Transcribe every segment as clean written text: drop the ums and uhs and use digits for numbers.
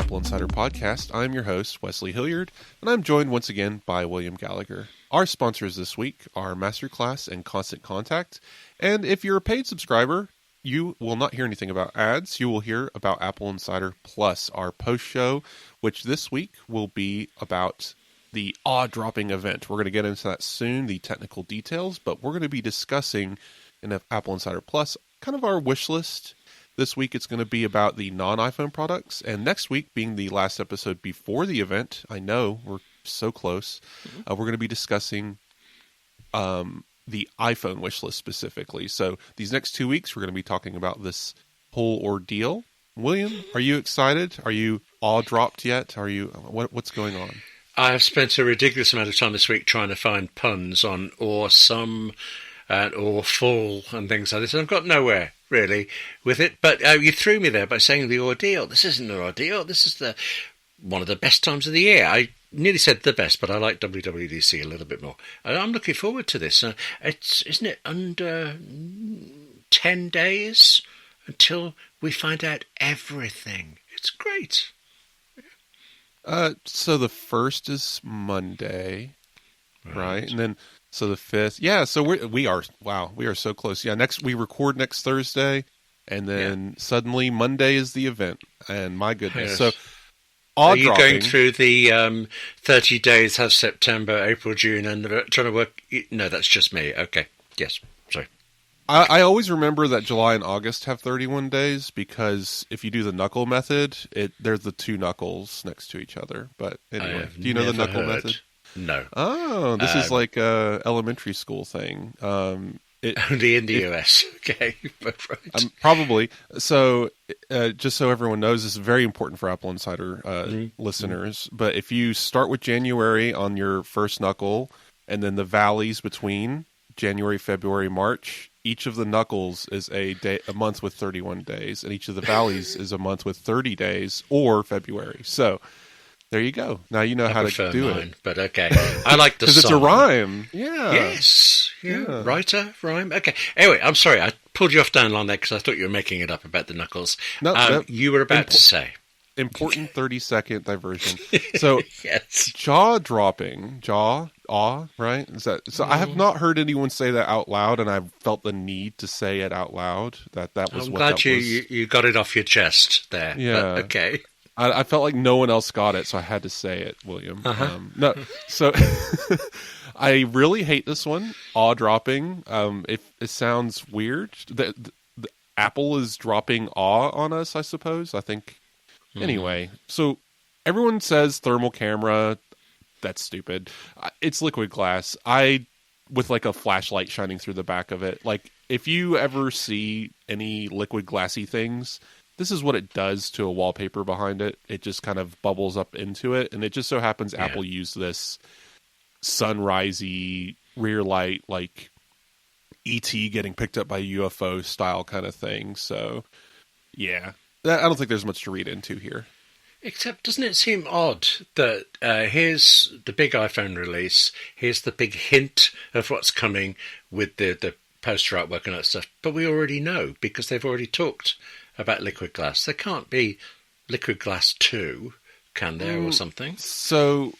Apple Insider Podcast. I'm your host, Wesley Hilliard, and I'm joined once again by William Gallagher. Our sponsors this week are Masterclass and Constant Contact, and if you're a paid subscriber, you will not hear anything about ads. You will hear about Apple Insider Plus, our post-show, which this week will be about the awe-dropping event. We're going to get into that soon, the technical details, but we're going to be discussing in Apple Insider Plus kind of our wish list. This week it's going to be about the non-iPhone products, and next week being the last episode before the event, I know we're so close, we're going to be discussing the iPhone wish list specifically. So these next 2 weeks we're going to be talking about this whole ordeal. William, are you excited? Are you awe-dropped yet? Are you what's going on? I have spent a ridiculous amount of time this week trying to find puns on or some or full and things like this, and I've got nowhere really with it. But you threw me there by saying the ordeal. This isn't an ordeal. This is one of the best times of the year. I nearly said the best, but I like WWDC a little bit more. And I'm looking forward to this. Isn't it under 10 days until we find out everything? It's great. So the 1st is Monday, right? And then so the 5th, yeah. So we are so close. Yeah, we record next Thursday, and then suddenly Monday is the event. And my goodness, yes. So are you going through the 30 days? Have September, April, June, and trying to work? No, that's just me. Okay, yes, sorry. I always remember that July and August have 31 days because if you do the knuckle method, there's the two knuckles next to each other. But anyway, do you know the knuckle method? No. Oh, this is like a elementary school thing. Only in the US. Okay, right. Probably. So, just so everyone knows, this is very important for Apple Insider listeners. But if you start with January on your first knuckle, and then the valleys between January, February, March, each of the knuckles is a month with 31 days, and each of the valleys is a month with 30 days, or February. So there you go. Now you know how to do it. But okay, I like the song. Because it's a rhyme. Yeah. Yes. Yeah. Writer, rhyme. Okay. Anyway, I'm sorry. I pulled you off down along there because I thought you were making it up about the knuckles. No, you were about to say. Important 30-second diversion. So, yes. jaw-dropping, right? Is that so? I have not heard anyone say that out loud, and I felt the need to say it out loud. That was. I'm what glad that you got it off your chest there. Yeah. But, okay. I felt like no one else got it, so I had to say it, William. No, so I really hate this one. Awe-dropping. It sounds weird. The Apple is dropping awe on us, I suppose. I think. Anyway, so everyone says thermal camera. That's stupid. It's liquid glass. With like a flashlight shining through the back of it. Like, if you ever see any liquid glassy things, this is what it does to a wallpaper behind it. It just kind of bubbles up into it. And it just so happens Apple used this sunrisey rear light, like E.T. getting picked up by a UFO style kind of thing. So, yeah. I don't think there's much to read into here. Except, doesn't it seem odd that here's the big iPhone release, here's the big hint of what's coming with the poster artwork and that stuff, but we already know because they've already talked about liquid glass. There can't be liquid glass 2, can there, or something? So,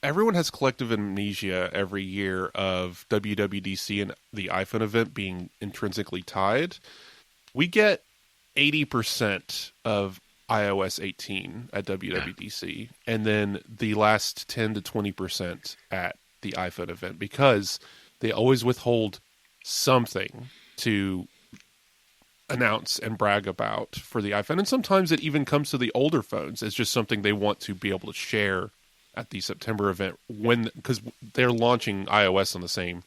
everyone has collective amnesia every year of WWDC and the iPhone event being intrinsically tied. We get 80% of iOS 18 at WWDC, and then the last 10 to 20% at the iPhone event, because they always withhold something to announce and brag about for the iPhone. And sometimes it even comes to the older phones. It's just something they want to be able to share at the September event, because they're launching iOS on the same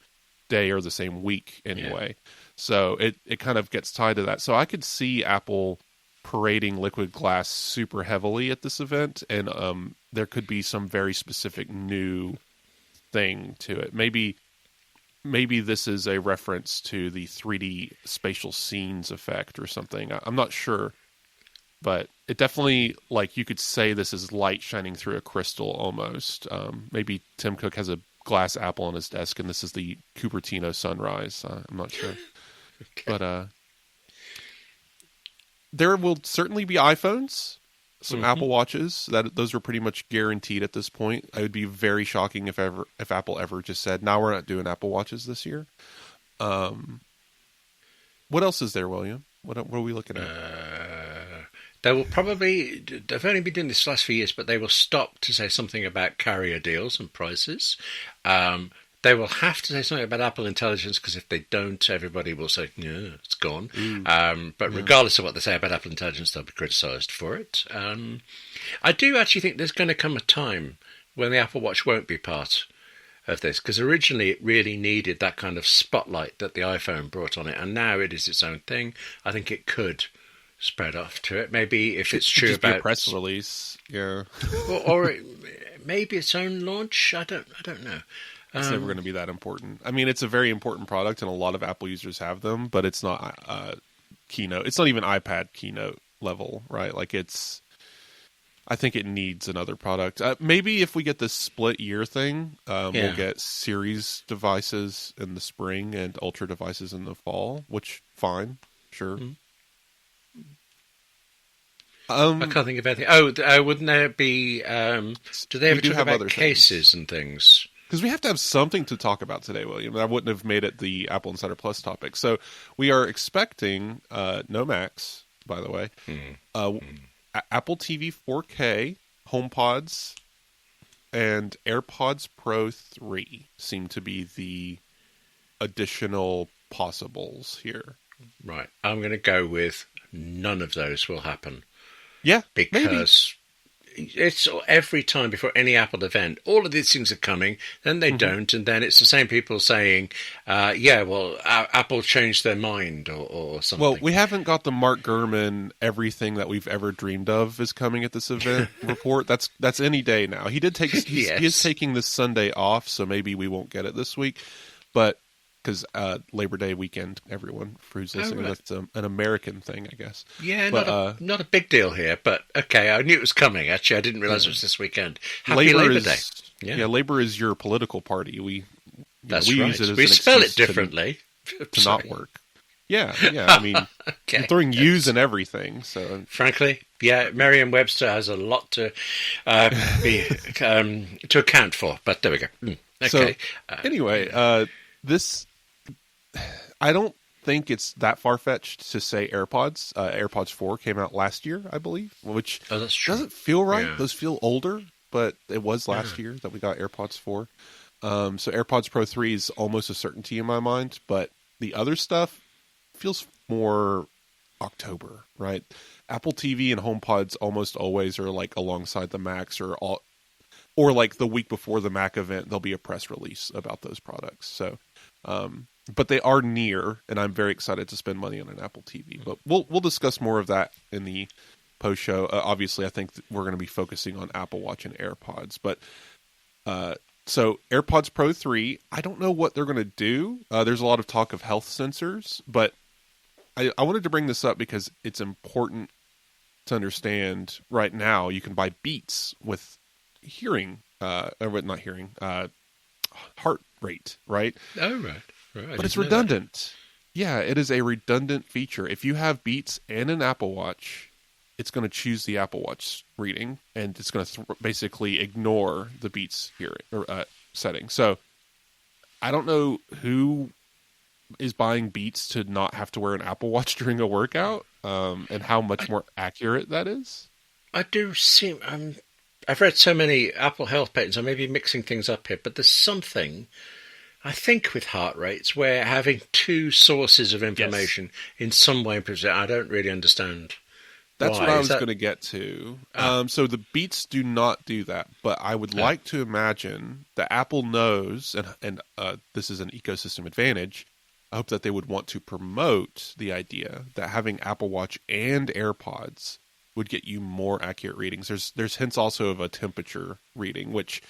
day or the same week anyway. Yeah. So it kind of gets tied to that. So I could see Apple parading liquid glass super heavily at this event, and there could be some very specific new thing to it. Maybe this is a reference to the 3D spatial scenes effect or something. I'm not sure. But it definitely, like, you could say this is light shining through a crystal almost. Maybe Tim Cook has a glass apple on his desk, and this is the Cupertino sunrise. I'm not sure. Okay. But there will certainly be iPhones. some Apple Watches. Those were pretty much guaranteed at this point. It would be very shocking if Apple ever just said, "No, we're not doing Apple Watches this year." What else is there, William? What are we looking at? They will probably, they've only been doing this last few years, but they will stop to say something about carrier deals and prices. They will have to say something about Apple Intelligence, because if they don't, everybody will say, yeah, it's gone. But regardless of what they say about Apple Intelligence, they'll be criticised for it. I do actually think there's going to come a time when the Apple Watch won't be part of this, because originally it really needed that kind of spotlight that the iPhone brought on it, and now it is its own thing. I think it could spread off to it. Maybe if it's true just about be a press release, yeah, or maybe its own launch. I don't know. It's never going to be that important. I mean, it's a very important product, and a lot of Apple users have them, but it's not Keynote. It's not even iPad Keynote level, right? Like I think it needs another product. Maybe if we get this split year thing, we'll get Series devices in the spring and Ultra devices in the fall, which, fine, sure. I can't think of anything. Oh, wouldn't there be... do they ever talk about cases and things? Because we have to have something to talk about today, William. I wouldn't have made it the Apple Insider Plus topic. So we are expecting no Macs, by the way. Apple TV 4K, HomePods, and AirPods Pro 3 seem to be the additional possibles here. Right. I'm going to go with none of those will happen. Yeah, because it's every time before any Apple event, all of these things are coming, then they don't, and then it's the same people saying, Apple changed their mind or something. Well, we haven't got the Mark Gurman everything that we've ever dreamed of is coming at this event report. That's any day now. He did take he is taking this Sunday off, so maybe we won't get it this week, but because Labor Day weekend, everyone who's listening, that's an American thing, I guess. Yeah, but, not a big deal here, but okay, I knew it was coming. Actually, I didn't realize it was this weekend. Happy Labor Day. Yeah, Labor is your political party. We right. use it as we spell it differently to not work. Yeah. I mean, you're throwing U's in everything. So, frankly, yeah, Merriam-Webster has a lot to to account for. But there we go. Okay. So, anyway, this. I don't think it's that far-fetched to say AirPods. AirPods 4 came out last year, I believe, which doesn't feel right. Yeah. Those feel older, but it was last year that we got AirPods 4. So AirPods Pro 3 is almost a certainty in my mind, but the other stuff feels more October, right? Apple TV and HomePods almost always are like alongside the Macs or like the week before the Mac event, there'll be a press release about those products. So, but they are near, and I'm very excited to spend money on an Apple TV. But we'll discuss more of that in the post show. Obviously, I think we're going to be focusing on Apple Watch and AirPods. But so AirPods Pro 3, I don't know what they're going to do. There's a lot of talk of health sensors, but I wanted to bring this up because it's important to understand. Right now, you can buy Beats with heart rate, right? Oh, right. But it's redundant. Yeah, it is a redundant feature. If you have Beats and an Apple Watch, it's going to choose the Apple Watch reading, and it's going to basically ignore the Beats setting. So I don't know who is buying Beats to not have to wear an Apple Watch during a workout, and how much more accurate that is. I do seem... I've read so many Apple Health patents, I may be mixing things up here, but there's something... I think with heart rates, where having two sources of information in some way, I don't really understand. That's what I was going to get to. So the Beats do not do that, but I would like to imagine that Apple knows, and this is an ecosystem advantage. I hope that they would want to promote the idea that having Apple Watch and AirPods would get you more accurate readings. There's hints also of a temperature reading, which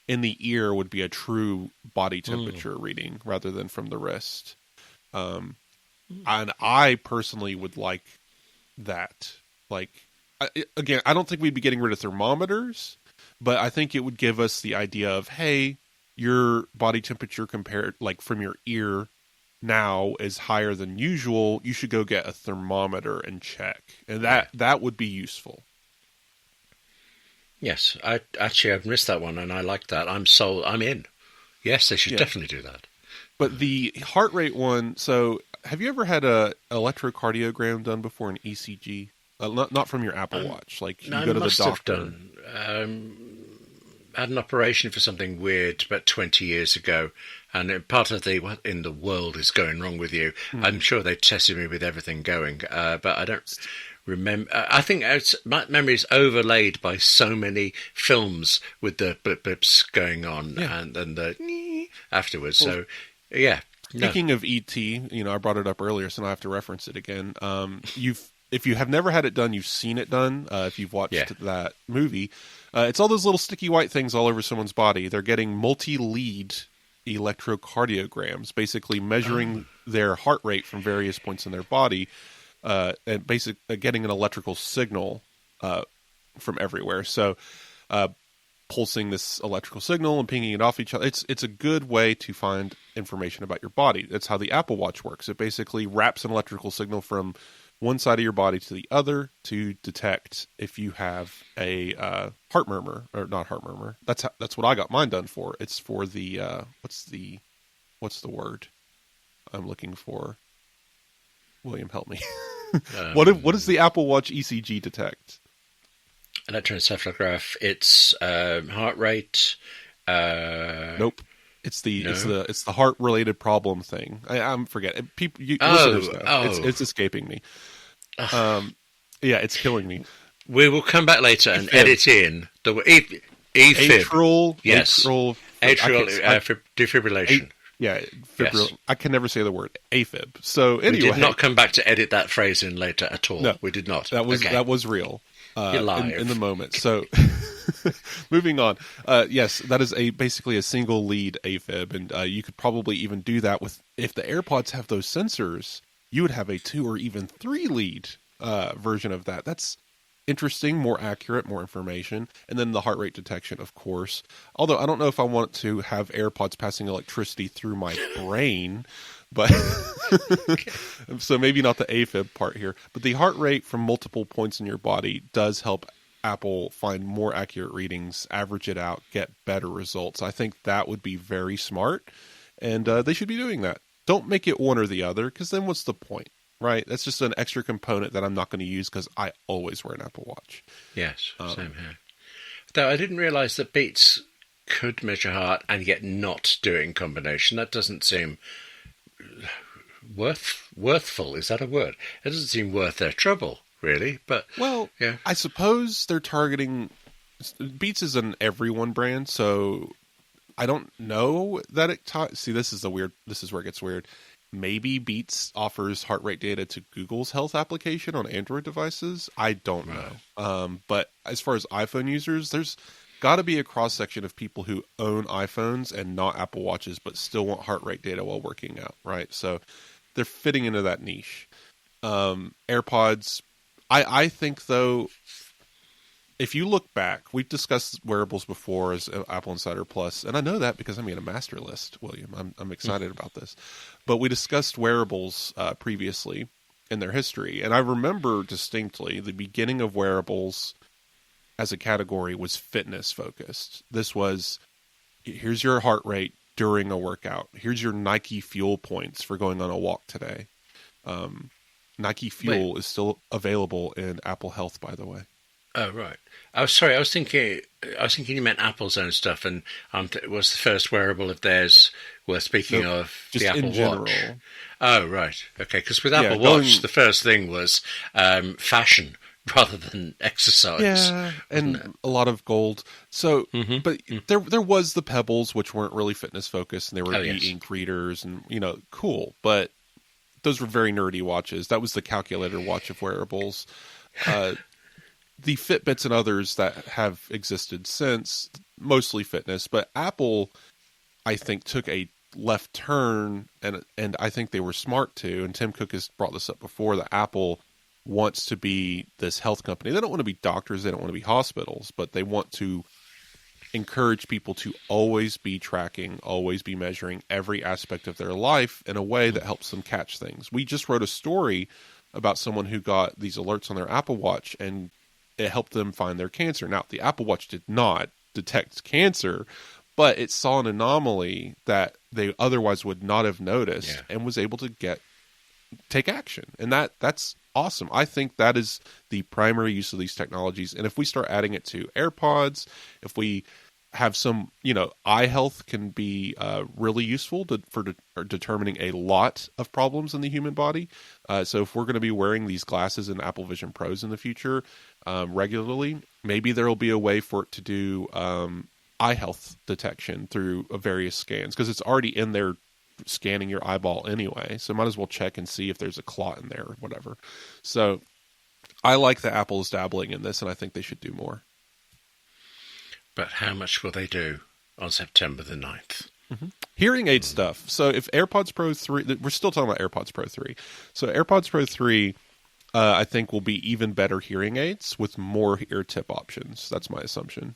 in the ear would be a true body temperature reading rather than from the wrist. And I personally would like that. Like, again, I don't think we'd be getting rid of thermometers, but I think it would give us the idea of, hey, your body temperature compared, like from your ear now is higher than usual. You should go get a thermometer and check. And that would be useful. Yes, I've missed that one, and I like that. I'm sold. I'm in. Yes, they should Yeah. definitely do that. But the heart rate one, so have you ever had a electrocardiogram done before, an ECG? Not from your Apple Watch. Like you I go to the must have doctor. done. Had an operation for something weird about 20 years ago, and part of the what in the world is going wrong with you. I'm sure they tested me with everything going, but I don't remember. I think my memory is overlaid by so many films with the blip blips going on, Yeah. and then the afterwards. Well, So, yeah. No. speaking of ET, I brought it up earlier, so now I have to reference it again. If you have never had it done, you've seen it done. If you've watched that movie, it's all those little sticky white things all over someone's body. They're getting multi-lead electrocardiograms, basically measuring their heart rate from various points in their body, and getting an electrical signal from everywhere. So, pulsing this electrical signal and pinging it off each other. It's a good way to find information about your body. That's how the Apple Watch works. It basically wraps an electrical signal from one side of your body to the other to detect if you have a heart murmur, or not heart murmur. That's what I got mine done for. It's for the what's the word I'm looking for? William, help me. What does the Apple Watch ECG detect? Electroencephalograph. It's heart rate. Nope. It's the No? it's the heart related problem thing. I'm forgetting. People, listeners know. It's escaping me. Yeah, it's killing me. We will come back later and AFib. edit in the AFib. Yes. Atrial defibrillation. Yeah, Yes. I can never say the word AFib. So We anyway, did not come back to edit that phrase in later at all. No, we did not. That was Okay. that was real. You're live. In the moment. So, moving on. Yes, that is basically a single lead AFib, and you could probably even do that with, if the AirPods have those sensors, you would have a 2 or even 3 lead version of that. That's interesting, more accurate, more information, and then the heart rate detection, of course. Although I don't know if I want to have AirPods passing electricity through my brain. But so maybe not the AFib part here, but the heart rate from multiple points in your body does help Apple find more accurate readings, average it out, get better results. I think that would be very smart, and they should be doing that. Don't make it one or the other, because then what's the point, right? That's just an extra component that I'm not going to use because I always wear an Apple Watch. Yes, same here. Though I didn't realise that Beats could measure heart and yet not do it in combination. That doesn't seem worthful. Is that a word? It doesn't seem worth their trouble, really. But well, yeah. I suppose they're targeting. Beats is an everyone brand, so I don't know that it. See, this is where it gets weird. Maybe Beats offers heart rate data to Google's health application on Android devices. I don't know. But as far as iPhone users, there's got to be a cross-section of people who own iPhones and not Apple Watches, but still want heart rate data while working out, right? So they're fitting into that niche. AirPods, I think, though, if you look back, we've discussed wearables before as Apple Insider Plus, and I know that because I made a master list, William. I'm excited about this. But we discussed wearables previously in their history, and I remember distinctly the beginning of wearables as a category was fitness focused. This was, here's your heart rate during a workout. Here's your Nike Fuel points for going on a walk today. Nike Fuel is still available in Apple Health, by the way. Oh, right. I was sorry. I was thinking you meant Apple's own stuff, and was the first wearable of theirs worth speaking of just the Apple in general. Watch? Oh, right. Okay, because with Apple Watch, the first thing was fashion rather than exercise. Yeah, and a lot of gold. So, but there was the Pebbles, which weren't really fitness focused, and they were e-ink readers, and cool. But those were very nerdy watches. That was the calculator watch of wearables. The Fitbits and others that have existed since, mostly fitness, but Apple, I think, took a left turn, and I think they were smart too. And Tim Cook has brought this up before, that Apple wants to be this health company. They don't want to be doctors, they don't want to be hospitals, but they want to encourage people to always be tracking, always be measuring every aspect of their life in a way that helps them catch things. We just wrote a story about someone who got these alerts on their Apple Watch and it helped them find their cancer. Now, the Apple Watch did not detect cancer, but it saw an anomaly that they otherwise would not have noticed and was able to take action. And that's awesome. I think that is the primary use of these technologies. And if we start adding it to AirPods, if we have some, eye health can be really useful for determining a lot of problems in the human body. So if we're going to be wearing these glasses and Apple Vision Pros in the future regularly, maybe there will be a way for it to do eye health detection through various scans, because it's already in there scanning your eyeball anyway. So might as well check and see if there's a clot in there or whatever. So I like that Apple is dabbling in this, and I think they should do more. But how much will they do on September the 9th? Mm-hmm. Hearing aid stuff. So if AirPods Pro 3, we're still talking about AirPods Pro 3. So AirPods Pro 3, I think will be even better hearing aids with more ear tip options. That's my assumption.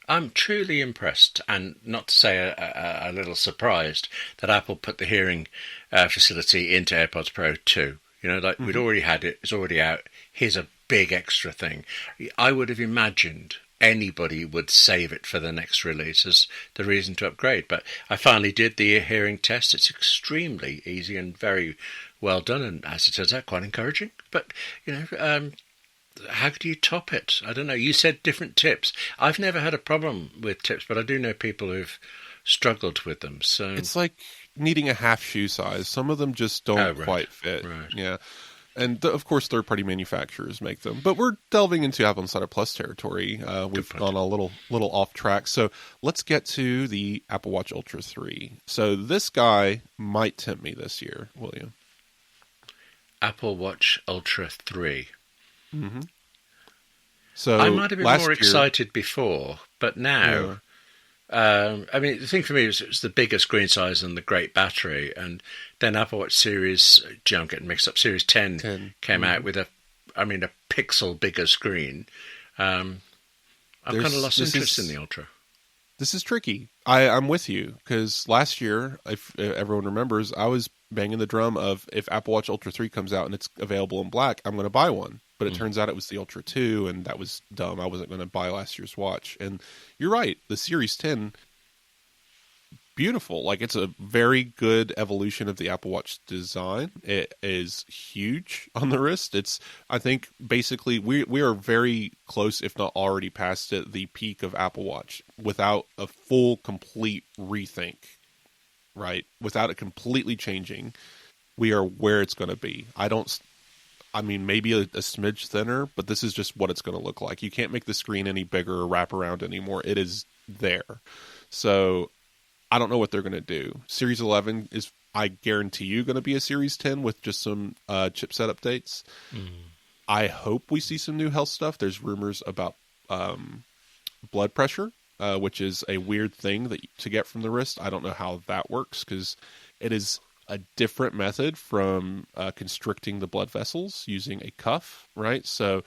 I'm truly impressed, and not to say a little surprised, that Apple put the hearing facility into AirPods Pro 2. We'd already had it, it's already out. Here's a big extra thing. I would have imagined anybody would save it for the next release as the reason to upgrade. But I finally did the ear hearing test. It's extremely easy and very well done, and as it turns out, quite encouraging. But, how do you top it? I don't know. You said different tips. I've never had a problem with tips, but I do know people who've struggled with them. So it's like needing a half shoe size. Some of them just don't quite fit. Right. Yeah. And of course, third-party manufacturers make them. But we're delving into AppleInsider Plus territory. We've gone a little off track. So let's get to the Apple Watch Ultra 3. So this guy might tempt me this year, William. Apple Watch Ultra 3. Mm-hmm. So I might have been more excited before, but now... the thing for me was it was the bigger screen size and the great battery, and then Apple Watch Series, I'm getting mixed up, Series 10 came out with a pixel bigger screen. I've kind of lost interest in the Ultra. This is tricky. I'm with you, because last year, if everyone remembers, I was banging the drum of if Apple Watch Ultra 3 comes out and it's available in black, I'm going to buy one. But it turns out it was the Ultra 2, and that was dumb. I wasn't going to buy last year's watch. And you're right. The Series 10, beautiful. Like, it's a very good evolution of the Apple Watch design. It is huge on the wrist. I think, basically, we are very close, if not already past it, the peak of Apple Watch, without a full, complete rethink, right? Without it completely changing, we are where it's going to be. Maybe a smidge thinner, but this is just what it's going to look like. You can't make the screen any bigger or wrap around anymore. It is there. So I don't know what they're going to do. Series 11 is, I guarantee you, going to be a Series 10 with just some chipset updates. I hope we see some new health stuff. There's rumors about blood pressure, which is a weird thing to get from the wrist. I don't know how that works, because it is a different method from constricting the blood vessels using a cuff, right? So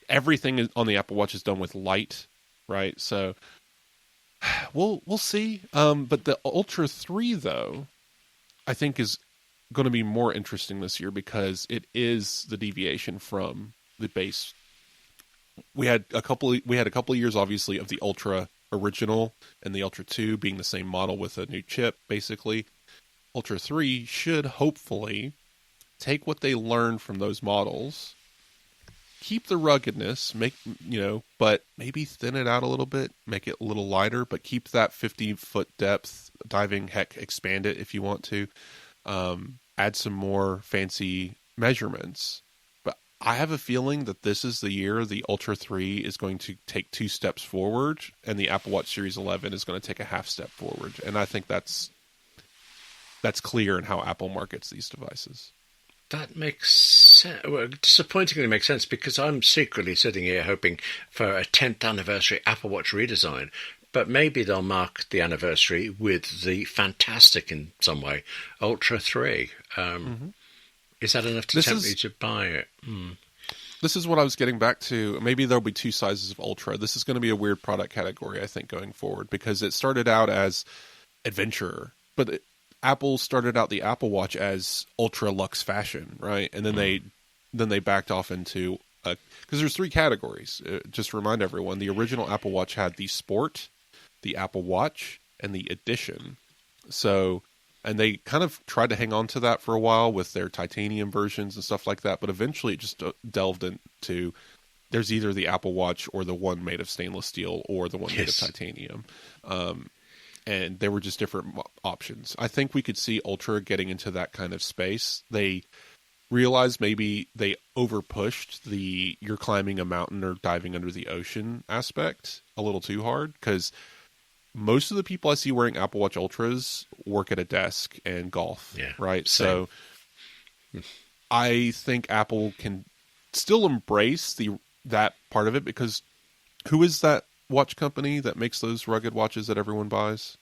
everything on the Apple Watch is done with light, right? So we'll see. But the Ultra 3, though, I think is going to be more interesting this year, because it is the deviation from the base. We had a couple of years, obviously, of the Ultra original and the Ultra 2 being the same model with a new chip, basically. Ultra 3 should hopefully take what they learned from those models, keep the ruggedness, but maybe thin it out a little bit, make it a little lighter, but keep that 50-foot depth diving, expand it if you want to, add some more fancy measurements. But I have a feeling that this is the year the Ultra 3 is going to take 2 steps forward, and the Apple Watch Series 11 is going to take a half step forward. And I think that's clear in how Apple markets these devices. That makes sense. Well, disappointingly makes sense, because I'm secretly sitting here hoping for a 10th anniversary Apple Watch redesign. But maybe they'll mark the anniversary with the fantastic, in some way, Ultra 3. Is that enough to tempt me to buy it? This is what I was getting back to. Maybe there'll be 2 sizes of Ultra. This is going to be a weird product category, I think, going forward, because it started out as adventurer, but Apple started out the Apple Watch as ultra luxe fashion, right? And then they backed off into because there's 3 categories. Just to remind everyone, the original Apple Watch had the Sport, the Apple Watch, and the Edition. So, and they kind of tried to hang on to that for a while with their titanium versions and stuff like that, but eventually it just delved into, there's either the Apple Watch or the one made of stainless steel or the one made of titanium. And there were just different options. I think we could see Ultra getting into that kind of space. They realized maybe they overpushed the you're climbing a mountain or diving under the ocean aspect a little too hard, because most of the people I see wearing Apple Watch Ultras work at a desk and golf, right? Same. So I think Apple can still embrace that part of it, because who is that watch company that makes those rugged watches that everyone buys?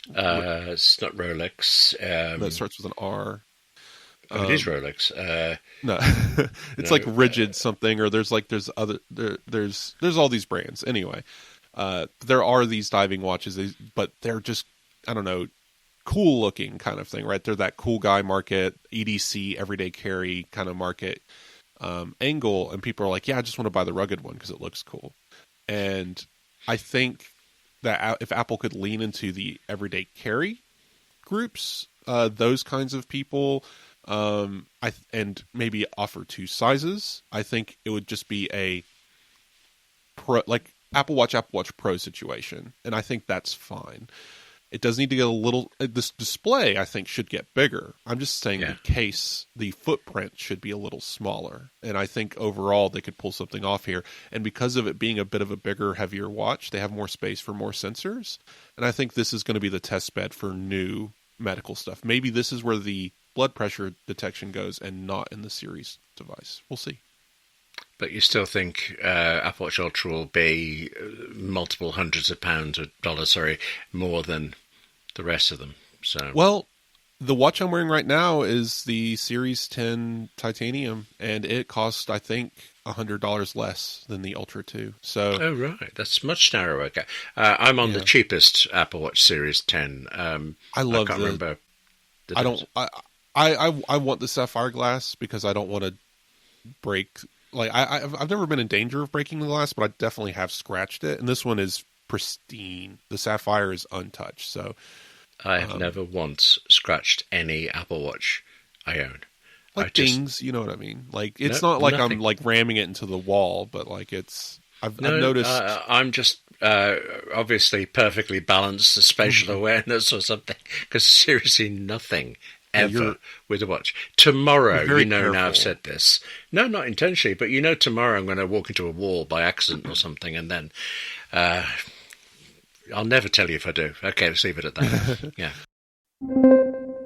It's not Rolex. That starts with an R. It is Rolex. No, it's like Rigid something, or there's all these brands. Anyway, there are these diving watches, but they're just, I don't know, cool looking kind of thing, right? They're that cool guy market, EDC, everyday carry kind of market angle, and people are like, yeah, I just want to buy the rugged one because it looks cool. And I think that if Apple could lean into the everyday carry groups, those kinds of people, and maybe offer 2 sizes, I think it would just be a pro, like Apple Watch Pro situation, and I think that's fine. It does need to get a little. This display, I think, should get bigger. I'm just saying the case, the footprint should be a little smaller, and I think overall they could pull something off here. And because of it being a bit of a bigger, heavier watch, they have more space for more sensors, and I think this is going to be the test bed for new medical stuff. Maybe this is where the blood pressure detection goes, and not in the Series device. We'll see. But you still think Apple Watch Ultra will be multiple hundreds of pounds or dollars, more than the rest of them. So, well, the watch I'm wearing right now is the Series 10 titanium, and it costs, I think, $100 less than the Ultra 2. So, oh right, that's much narrower. Okay. I'm on the cheapest Apple Watch Series 10. I love. I can't remember. I don't. I want the sapphire glass because I don't want to break. Like I've never been in danger of breaking the glass, but I definitely have scratched it. And this one is pristine. The sapphire is untouched. So I have never once scratched any Apple Watch I own. Like dings, you know what I mean? Like it's not like nothing. I'm like ramming it into the wall, but like it's. I've noticed. I'm just obviously perfectly balanced, spatial awareness or something. Because seriously, nothing. Ever with a watch. Tomorrow, now I've said this. No, not intentionally, but tomorrow I'm going to walk into a wall by accident or something, and then I'll never tell you if I do. Okay, let's leave it at that. Yeah.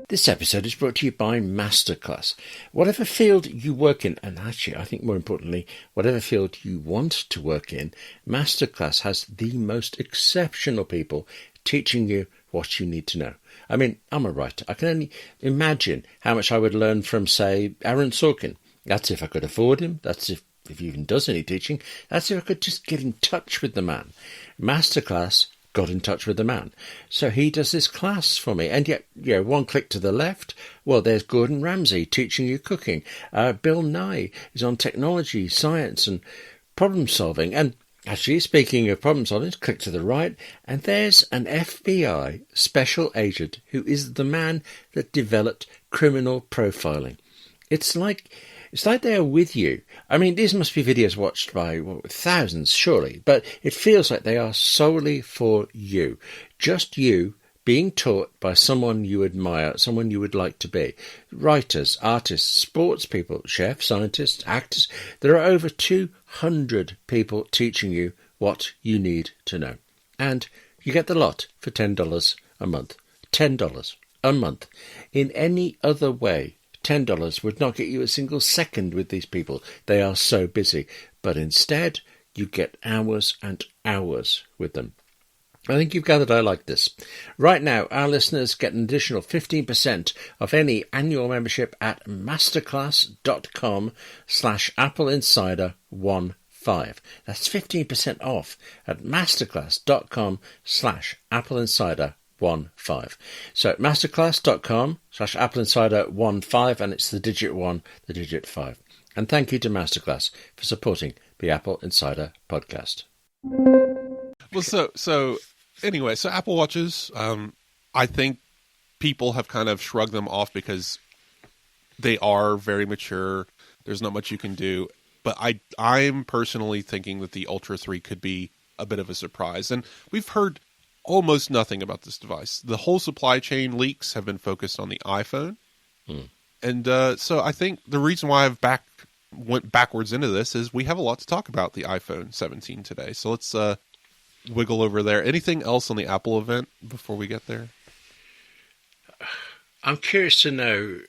This episode is brought to you by Masterclass. Whatever field you work in, and actually I think more importantly, whatever field you want to work in, Masterclass has the most exceptional people teaching you what you need to know. I mean, I'm a writer. I can only imagine how much I would learn from, say, Aaron Sorkin. That's if I could afford him. That's if he even does any teaching. That's if I could just get in touch with the man. Masterclass got in touch with the man. So he does this class for me. And yet, one click to the left, well, there's Gordon Ramsay teaching you cooking. Bill Nye is on technology, science, and problem solving. And actually, speaking of problem solving, click to the right, and there's an FBI special agent who is the man that developed criminal profiling. It's like they are with you. I mean, these must be videos watched by thousands, surely, but it feels like they are solely for you. Just you being taught by someone you admire, someone you would like to be. Writers, artists, sports people, chefs, scientists, actors. There are over 200 people teaching you what you need to know. And you get the lot for $10 a month. $10 a month. In any other way, $10 would not get you a single second with these people. They are so busy. But instead, you get hours and hours with them. I think you've gathered I like this. Right now, our listeners get an additional 15% of any annual membership at masterclass.com/AppleInsider15. That's 15% off at masterclass.com/AppleInsider15. So masterclass.com/AppleInsider15, and it's the digit 1, the digit 5. And thank you to Masterclass for supporting the Apple Insider podcast. Well, so anyway, so Apple Watches, I think people have kind of shrugged them off because they are very mature. There's not much you can do. But I'm personally thinking that the Ultra 3 could be a bit of a surprise. And we've heard almost nothing about this device. The whole supply chain leaks have been focused on the iPhone. And so I think the reason why I've went backwards into this is we have a lot to talk about the iPhone 17 today. So let's wiggle over there. Anything else on the Apple event before we get there? I'm curious to know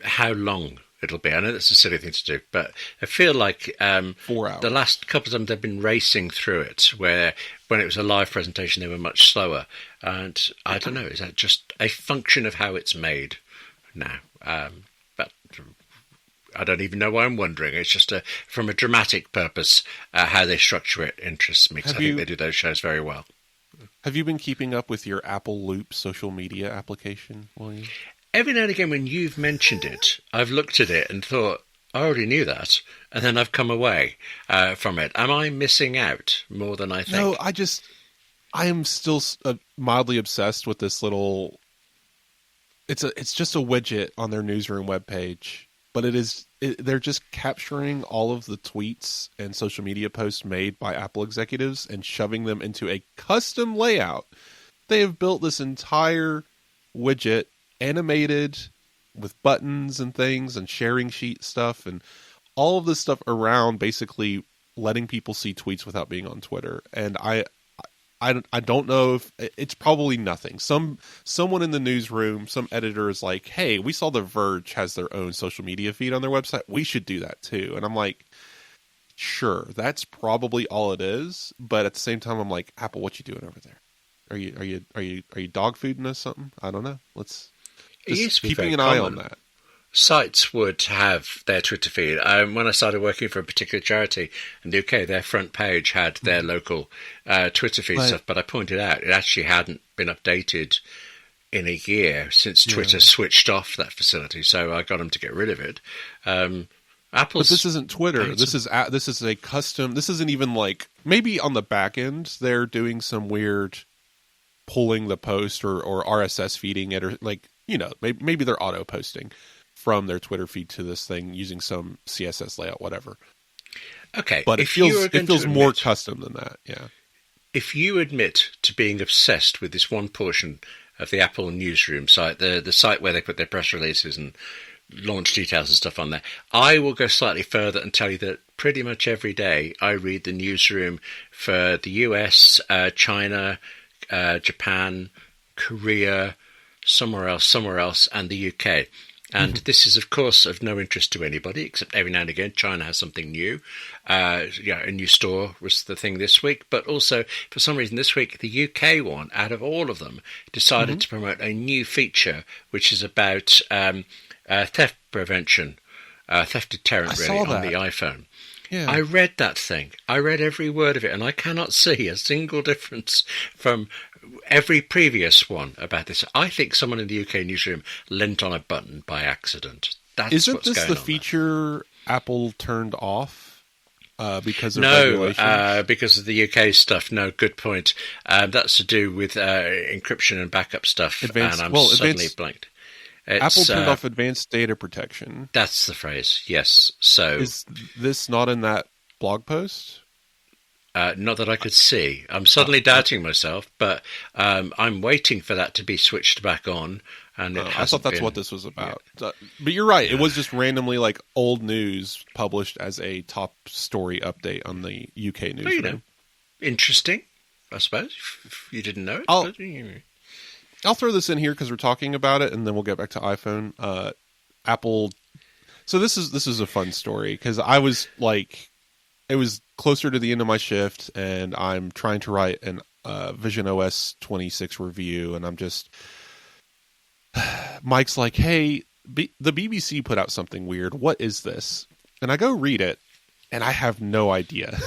how long it'll be. I know that's a silly thing to do, but I feel like 4 hours. The last couple of times they've been racing through it, where when it was a live presentation they were much slower. And I don't know, is that just a function of how it's made now? But I don't even know why I'm wondering. It's just from a dramatic purpose, how they structure it interests me, because I think they do those shows very well. Have you been keeping up with your Apple Loop social media application, William? Every now and again when you've mentioned it, I've looked at it and thought, I already knew that, and then I've come away from it. Am I missing out more than I think? No, I am still mildly obsessed with this little... It's just a widget on their newsroom webpage, but they're just capturing all of the tweets and social media posts made by Apple executives and shoving them into a custom layout. They have built this entire widget, animated with buttons and things and sharing sheet stuff and all of this stuff around basically letting people see tweets without being on Twitter. And I don't know if it's probably nothing. Someone in the newsroom, some editor is like, hey, we saw The Verge has their own social media feed on their website. We should do that too. And I'm like, sure, that's probably all it is. But at the same time, I'm like, Apple, what you doing over there? Are you dog fooding us something? I don't know. Let's just keeping an eye on that. Sites would have their Twitter feed. When I started working for a particular charity in the UK, their front page had their local Twitter feed stuff, but I pointed out it actually hadn't been updated in a year since Twitter switched off that facility, so I got them to get rid of it. But this isn't Twitter. This is a custom. This isn't even like, maybe on the back end they're doing some weird pulling the post or RSS feeding it, or like, maybe they're auto posting from their Twitter feed to this thing using some CSS layout, whatever. Okay, but it feels more custom than that. Yeah. If you admit to being obsessed with this one portion of the Apple newsroom site, the site where they put their press releases and launch details and stuff on there, I will go slightly further and tell you that pretty much every day I read the newsroom for the US, China, Japan, Korea, somewhere else, and the UK. And this is, of course, of no interest to anybody, except every now and again China has something new. A new store was the thing this week. But also, for some reason this week, the UK one, out of all of them, decided to promote a new feature, which is about theft prevention, theft deterrent, really, on the iPhone. Yeah. I read that thing. I read every word of it, and I cannot see a single difference from every previous one about this. I think someone in the UK newsroom leant on a button by accident. Isn't this the feature Apple turned off because of regulations? No, because of the UK stuff. No, good point. That's to do with encryption and backup stuff, and I'm suddenly blanked. Apple turned off advanced data protection. That's the phrase, yes. So is this not in that blog post? Not that I could see. I'm suddenly doubting myself, but I'm waiting for that to be switched back on. And I thought that's what this was about. Yeah. But you're right. It was just randomly like old news published as a top story update on the UK newsroom. Interesting, I suppose, if you didn't know it. I'll throw this in here because we're talking about it, and then we'll get back to iPhone. Apple. So this is a fun story because I was like, it was closer to the end of my shift, and I'm trying to write an Vision OS 26 review, and I'm just, Mike's like, hey, the BBC put out something weird. What is this? And I go read it, and I have no idea.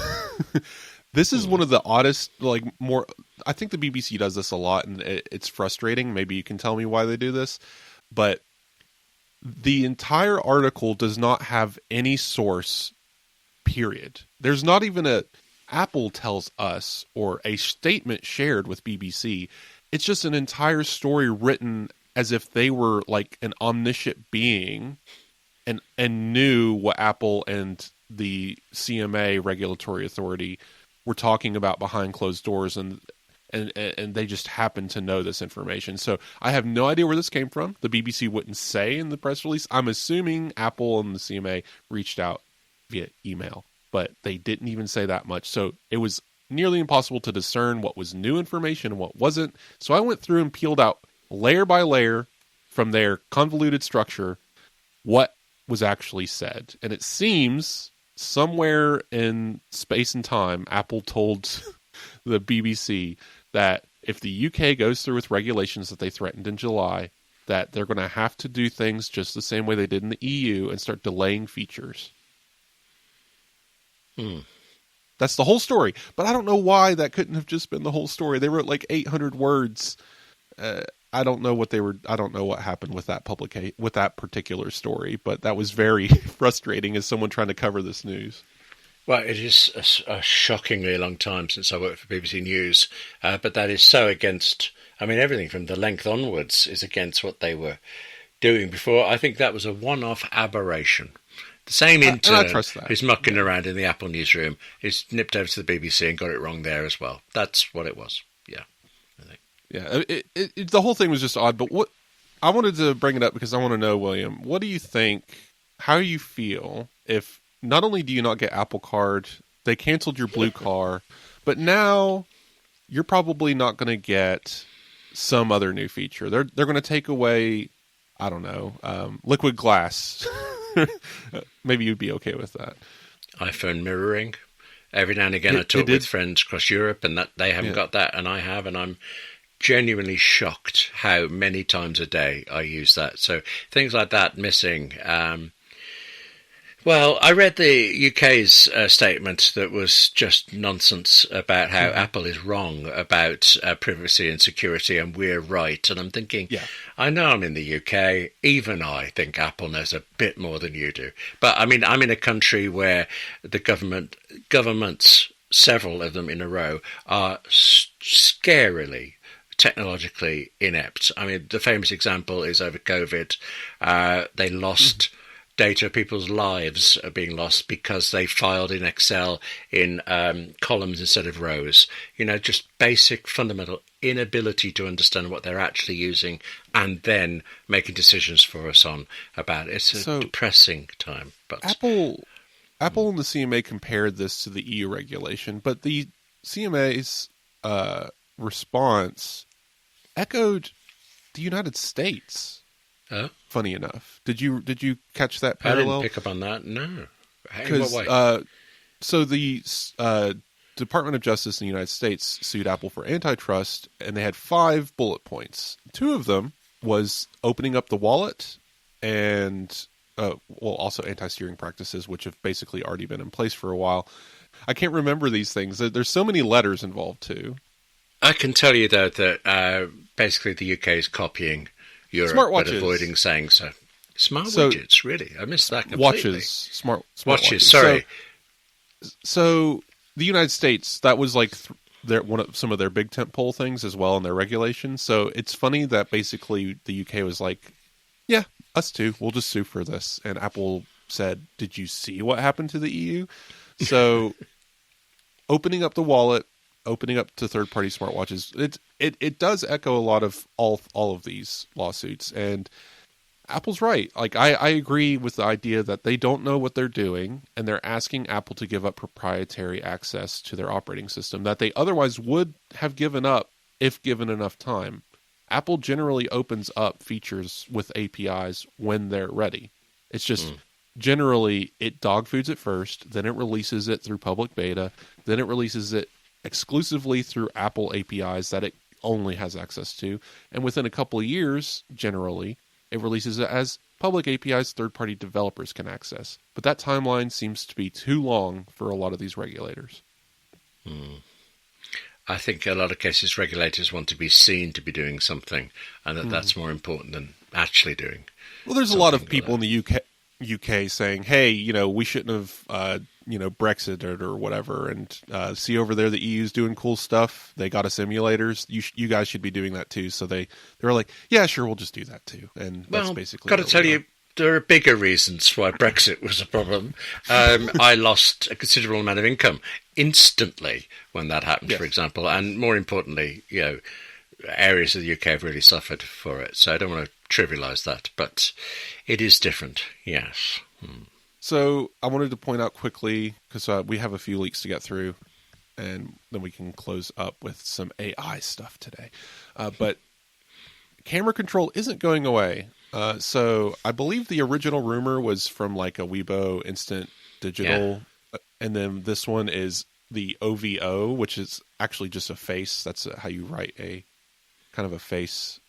This is one of the oddest, I think the BBC does this a lot, and it's frustrating. Maybe you can tell me why they do this. But the entire article does not have any source, period. There's not even a Apple tells us or a statement shared with BBC. It's just an entire story written as if they were like an omniscient being and knew what Apple and the CMA regulatory authority were talking about behind closed doors, and they just happened to know this information. So I have no idea where this came from. The BBC wouldn't say in the press release. I'm assuming Apple and the CMA reached out via email, but they didn't even say that much. So it was nearly impossible to discern what was new information and what wasn't. So I went through and peeled out layer by layer from their convoluted structure what was actually said. And it seems somewhere in space and time, Apple told the BBC that if the UK goes through with regulations that they threatened in July, that they're going to have to do things just the same way they did in the EU and start delaying features. That's the whole story. But I don't know why that couldn't have just been the whole story. They wrote like 800 words. I don't know what happened with that with that particular story, but that was very frustrating as someone trying to cover this news. Well, it is a shockingly long time since I worked for BBC News, but that is so against, I mean, everything from the length onwards is against what they were doing before. I think that was a one-off aberration. The same intern who's mucking around in the Apple newsroom is nipped over to the BBC and got it wrong there as well. That's what it was. Yeah, I think. Yeah, the whole thing was just odd. But what I wanted to bring it up because I want to know, William, what do you think? How you feel if not only do you not get Apple Card, they canceled your Blue Car, but now you're probably not going to get some other new feature. They're going to take away, I don't know, liquid glass. Maybe you'd be okay with that. iPhone mirroring. Every now and again, I talk with friends across Europe, and that they haven't got that, and I have, and I'm genuinely shocked how many times a day I use that. So things like that missing. Well, I read the UK's statement that was just nonsense about how Apple is wrong about privacy and security and we're right. And I'm thinking, I know I'm in the UK. Even I think Apple knows a bit more than you do. But I mean, I'm in a country where the governments, several of them in a row, are scarily technologically inept. I mean, the famous example is over COVID. They lost... data, people's lives are being lost because they filed in Excel in columns instead of rows. You know, just basic fundamental inability to understand what they're actually using and then making decisions for us on about it. It's a depressing time. But Apple and the CMA compared this to the EU regulation, but the CMA's response echoed the United States. Oh? Funny enough, did you catch that parallel? I didn't pick up on that. No, because so the Department of Justice in the United States sued Apple for antitrust, and they had 5 bullet points. 2 of them was opening up the wallet, and also anti-steering practices, which have basically already been in place for a while. I can't remember these things. There's so many letters involved too. I can tell you though that basically the UK is copying Europe, but avoiding saying so. Smart widgets, really? I missed that completely. Smart watches. Sorry. So the United States, that was like some of their big tentpole things as well in their regulations. So it's funny that basically the UK was like, "Yeah, us too. We'll just sue for this." And Apple said, "Did you see what happened to the EU?" So opening up the wallet, opening up to third-party smartwatches, it does echo a lot of all of these lawsuits, and Apple's right. Like I agree with the idea that they don't know what they're doing, and they're asking Apple to give up proprietary access to their operating system that they otherwise would have given up if given enough time. Apple generally opens up features with APIs when they're ready. It's just generally it dog foods it first, then it releases it through public beta, then it releases it exclusively through Apple APIs that it only has access to, and within a couple of years, generally, it releases it as public APIs third-party developers can access. But that timeline seems to be too long for a lot of these regulators. I think in a lot of cases regulators want to be seen to be doing something, and that's more important than actually doing. Well, there's a lot of people in the UK saying, hey, we shouldn't have, Brexited or whatever. And see over there, the EU's doing cool stuff. They got us emulators. You guys should be doing that too. So they were like, yeah, sure, we'll just do that too. And that's basically got to tell you, there are bigger reasons why Brexit was a problem. I lost a considerable amount of income instantly when that happened, for example. And more importantly, areas of the UK have really suffered for it. So I don't want to trivialize that, but it is different, yes. So I wanted to point out quickly, because we have a few leaks to get through, and then we can close up with some AI stuff today. But camera control isn't going away. So I believe the original rumor was from like a Weibo Instant Digital, and then this one is the OVO, which is actually just a face. That's how you write a kind of a face.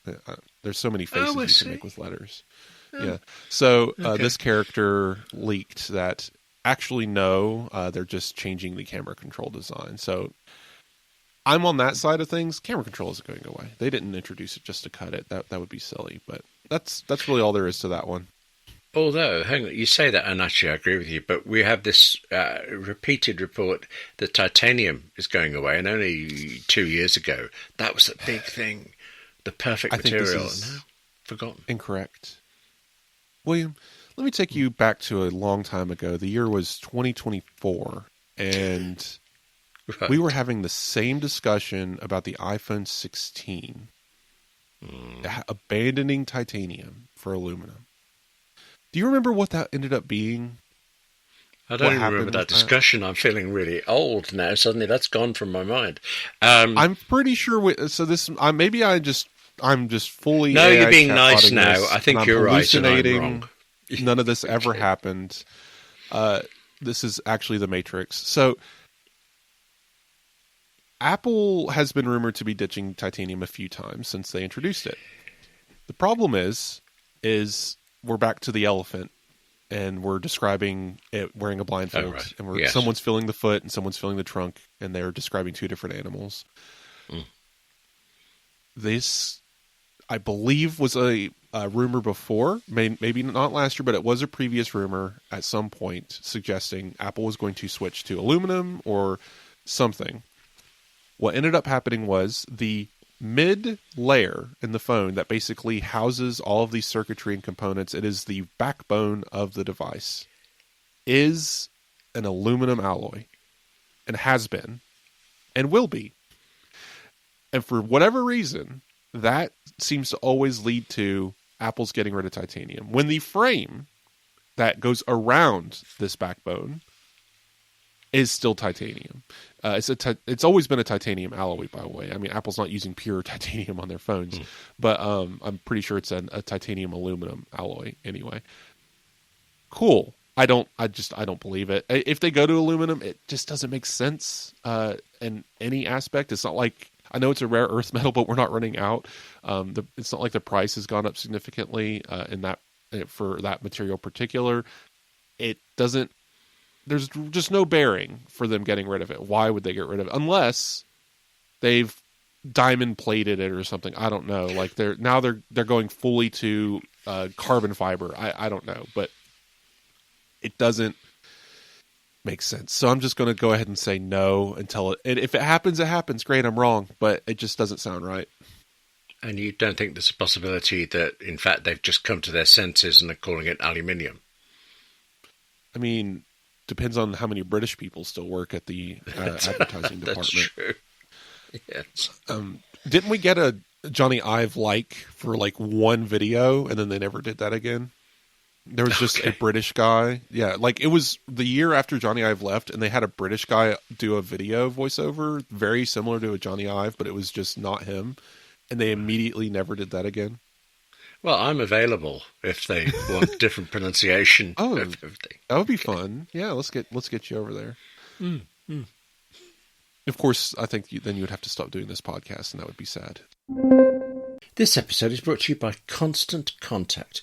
There's so many faces you can make with letters. Yeah. So this character leaked that actually no, they're just changing the camera control design. So I'm on that side of things. Camera control isn't going away. They didn't introduce it just to cut it. That would be silly. But that's really all there is to that one. Although, hang on, you say that, and actually I agree with you, but we have this repeated report that titanium is going away, and only 2 years ago, that was the big thing, the perfect material, and now forgotten. Incorrect. William, let me take you back to a long time ago. The year was 2024, and we were having the same discussion about the iPhone 16, abandoning titanium for aluminum. Do you remember what that ended up being? I don't even remember that discussion. I'm feeling really old now. Suddenly, that's gone from my mind. I'm pretty sure. I'm just fully. No, you're being nice now. I think you're right, and I'm wrong. None of this ever happened. This is actually the Matrix. So, Apple has been rumored to be ditching titanium a few times since they introduced it. The problem is we're back to the elephant, and we're describing it wearing a blindfold, and someone's filling the foot and someone's filling the trunk, and they're describing two different animals. This, I believe, was a rumor before, maybe not last year, but it was a previous rumor at some point suggesting Apple was going to switch to aluminum or something. What ended up happening was the mid layer in the phone that basically houses all of these circuitry and components, it is the backbone of the device, is an aluminum alloy, and has been and will be. And for whatever reason, that seems to always lead to Apple's getting rid of titanium, when the frame that goes around this backbone is still titanium. It's always been a titanium alloy, by the way. I mean, Apple's not using pure titanium on their phones, but I'm pretty sure it's a titanium aluminum alloy anyway. Cool. I don't believe it. If they go to aluminum, it just doesn't make sense in any aspect. It's not like, I know it's a rare earth metal, but we're not running out. It's not like the price has gone up significantly for that material particular. It doesn't. There's just no bearing for them getting rid of it. Why would they get rid of it? Unless they've diamond plated it or something. I don't know. Like they're going fully to carbon fiber. I don't know, but it doesn't make sense. So I'm just going to go ahead and say no until if it happens, it happens. Great, I'm wrong, but it just doesn't sound right. And you don't think there's a possibility that, in fact, they've just come to their senses and are calling it aluminium? I mean, depends on how many British people still work at the advertising department. That's true. Yes. Didn't we get a Johnny Ive for one video, and then they never did that again? There was just a British guy. Yeah, it was the year after Johnny Ive left, and they had a British guy do a video voiceover, very similar to a Johnny Ive, but it was just not him. And they immediately never did that again. Well, I'm available if they want different pronunciation. Oh, that would be fun. Yeah, let's get you over there. Of course, I think then you would have to stop doing this podcast, and that would be sad. This episode is brought to you by Constant Contact.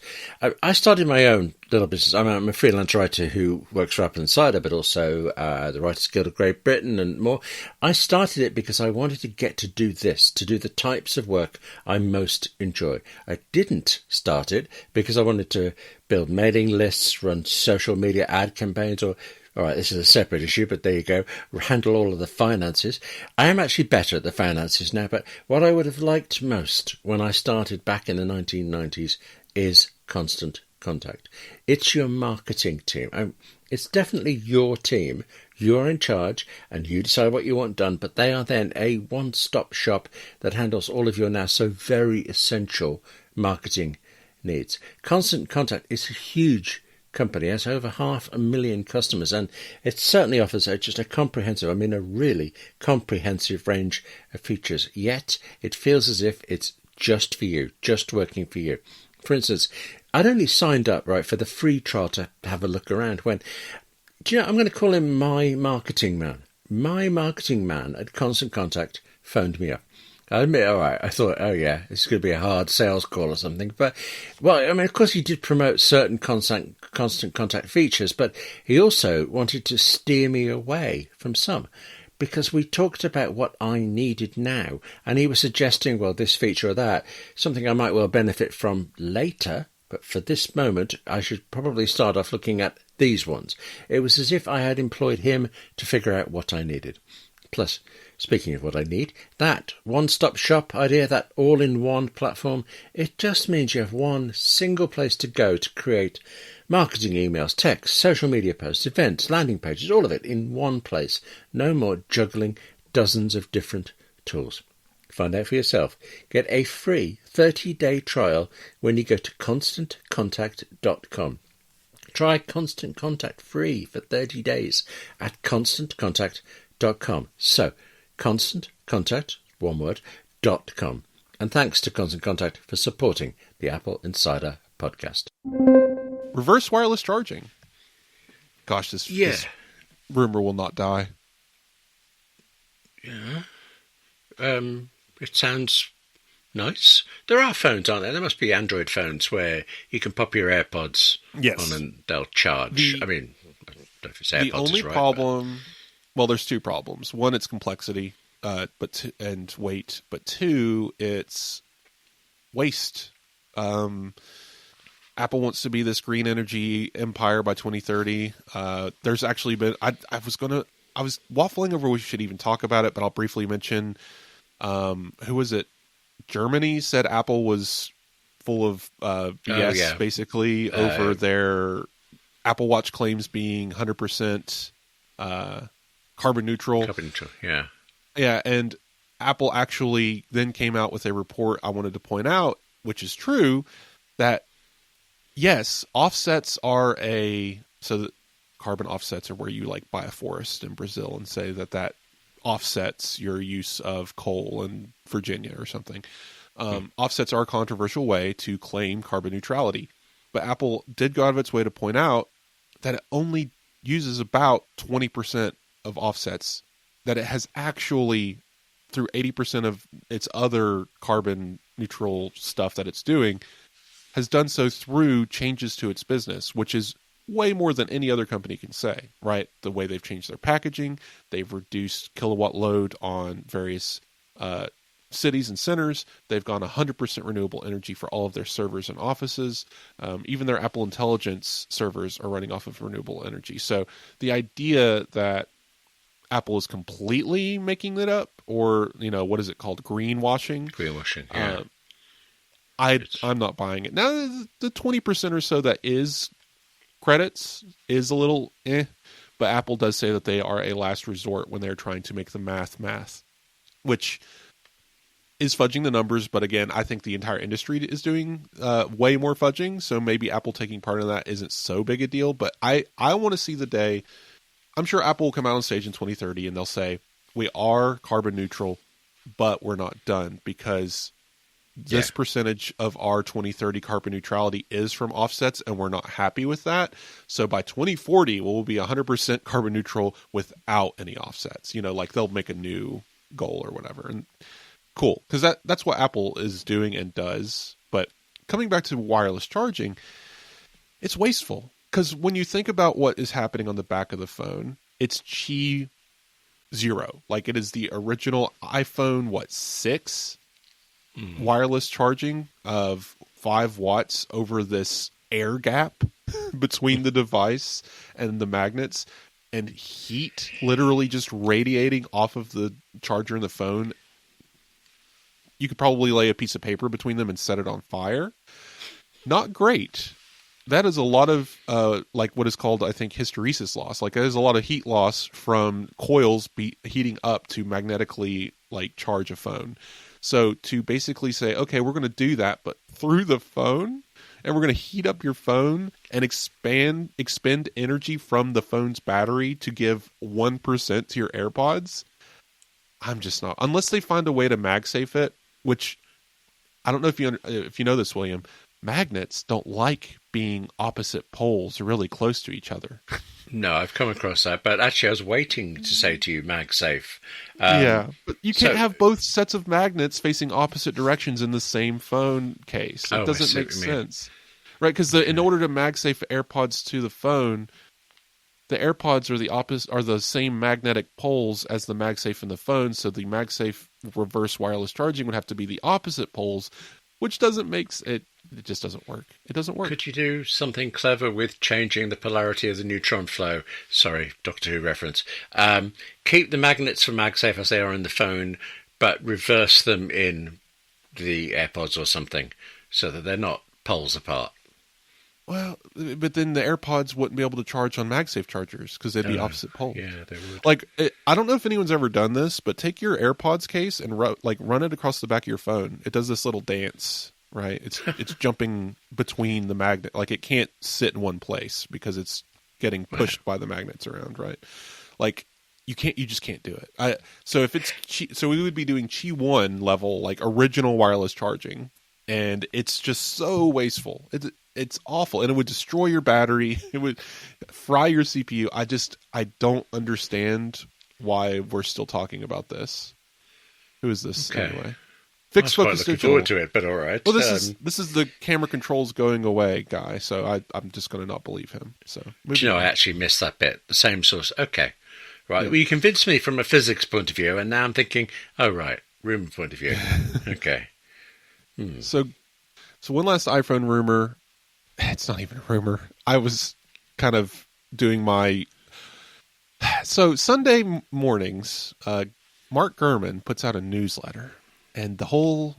I started my own little business. I'm a freelance writer who works for AppleInsider, but also the Writers Guild of Great Britain and more. I started it because I wanted to get to do this, to do the types of work I most enjoy. I didn't start it because I wanted to build mailing lists, run social media ad campaigns, or all right, this is a separate issue, but there you go. Handle all of the finances. I am actually better at the finances now, but what I would have liked most when I started back in the 1990s is Constant Contact. It's your marketing team. It's definitely your team. You're in charge and you decide what you want done, but they are then a one-stop shop that handles all of your now so very essential marketing needs. Constant Contact is a huge company, has over 500,000 customers, and it certainly offers just a really comprehensive range of features, yet it feels as if it's just for you, just working for you. For instance, I'd only signed up for the free trial to have a look around when, I'm going to call him my marketing man. My marketing man at Constant Contact phoned me up. I admit, all right, I thought, oh yeah, this is going to be a hard sales call or something. But, of course he did promote certain constant contact features, but he also wanted to steer me away from some, because we talked about what I needed now, and he was suggesting, well, this feature or that, something I might well benefit from later, but for this moment, I should probably start off looking at these ones. It was as if I had employed him to figure out what I needed. Plus, speaking of what I need, that one-stop shop idea, that all-in-one platform, it just means you have one single place to go to create marketing emails, text, social media posts, events, landing pages, all of it in one place. No more juggling dozens of different tools. Find out for yourself. Get a free 30-day trial when you go to constantcontact.com. Try Constant Contact free for 30 days at constantcontact.com. So, constantcontact, one word, .com. And thanks to Constant Contact for supporting the Apple Insider podcast. Reverse wireless charging. Gosh, this rumor will not die. Yeah. It sounds nice. There are phones, aren't there? There must be Android phones where you can pop your AirPods on and they'll charge. I don't know if it's AirPods. The only problem... Well, there's two problems. One, it's complexity, and weight. But two, it's waste. Apple wants to be this green energy empire by 2030. There's actually been. I was waffling over. We should even talk about it, but I'll briefly mention. Who was it? Germany said Apple was full of BS, basically, over their Apple Watch claims being 100%. Carbon neutral, yeah. Yeah, and Apple actually then came out with a report I wanted to point out, which is true, that yes, offsets are carbon offsets are where you buy a forest in Brazil and say that offsets your use of coal in Virginia or something. Offsets are a controversial way to claim carbon neutrality, but Apple did go out of its way to point out that it only uses about 20% of offsets, that it has actually, through 80% of its other carbon neutral stuff that it's doing, has done so through changes to its business, which is way more than any other company can say, right? The way they've changed their packaging, they've reduced kilowatt load on various cities and centers. They've gone 100% renewable energy for all of their servers and offices. Even their Apple Intelligence servers are running off of renewable energy. So the idea that Apple is completely making it up, or, what is it called? Greenwashing? Greenwashing, yeah. I'm not buying it. Now, the 20% or so that is credits is a little but Apple does say that they are a last resort when they're trying to make the math, which is fudging the numbers. But again, I think the entire industry is doing way more fudging, so maybe Apple taking part in that isn't so big a deal. But I want to see the day. I'm sure Apple will come out on stage in 2030 and they'll say, we are carbon neutral, but we're not done because this percentage of our 2030 carbon neutrality is from offsets and we're not happy with that. So by 2040, we'll be 100% carbon neutral without any offsets. They'll make a new goal or whatever. And cool, because that's what Apple is doing and does. But coming back to wireless charging, it's wasteful. Because when you think about what is happening on the back of the phone, it's Qi 0. Like, it is the original iPhone, 6 wireless charging of 5 watts over this air gap between the device and the magnets, and heat literally just radiating off of the charger and the phone. You could probably lay a piece of paper between them and set it on fire. Not great. That is a lot of like what is called, I think, hysteresis loss. Like, there's a lot of heat loss from coils heating up to magnetically like charge a phone. So to basically say, okay, we're going to do that, but through the phone, and we're going to heat up your phone and expend energy from the phone's battery to give 1% to your AirPods. I'm just not, unless they find a way to MagSafe it, which I don't know if you know this, William. Magnets don't like being opposite poles really close to each other. No, I've come across that, but actually I was waiting to say to you MagSafe. Yeah, but you can't have both sets of magnets facing opposite directions in the same phone case. It doesn't make sense. Right, because in order to MagSafe AirPods to the phone, the AirPods are the same magnetic poles as the MagSafe in the phone, so the MagSafe reverse wireless charging would have to be the opposite poles, which doesn't make it. It just doesn't work. It doesn't work. Could you do something clever with changing the polarity of the neutron flow? Sorry, Doctor Who reference. Keep the magnets for MagSafe as they are in the phone, but reverse them in the AirPods or something, so that they're not poles apart. Well, but then the AirPods wouldn't be able to charge on MagSafe chargers because they'd be opposite poles. Yeah, they would. Like, I don't know if anyone's ever done this, but take your AirPods case and run it across the back of your phone. It does this little dance, right? It's jumping between the magnet. Like, it can't sit in one place because it's getting pushed by the magnets around, right? Like, you just can't do it. So we would be doing Qi 1 level, like original wireless charging, and it's just so wasteful. It's awful, and it would destroy your battery. It would fry your CPU. I don't understand why we're still talking about this. Who is this anyway? Fixed Focus Digital. Looking forward to it, but all right. Well, this is the camera controls going away guy, so I'm just going to not believe him. So I actually missed that bit. The same source. Okay, right. Yeah. Well, you convinced me from a physics point of view, and now I'm thinking, oh right, room point of view. Okay. So one last iPhone rumor. It's not even a rumor. I was kind of doing my... So Sunday mornings, Mark Gurman puts out a newsletter, and the whole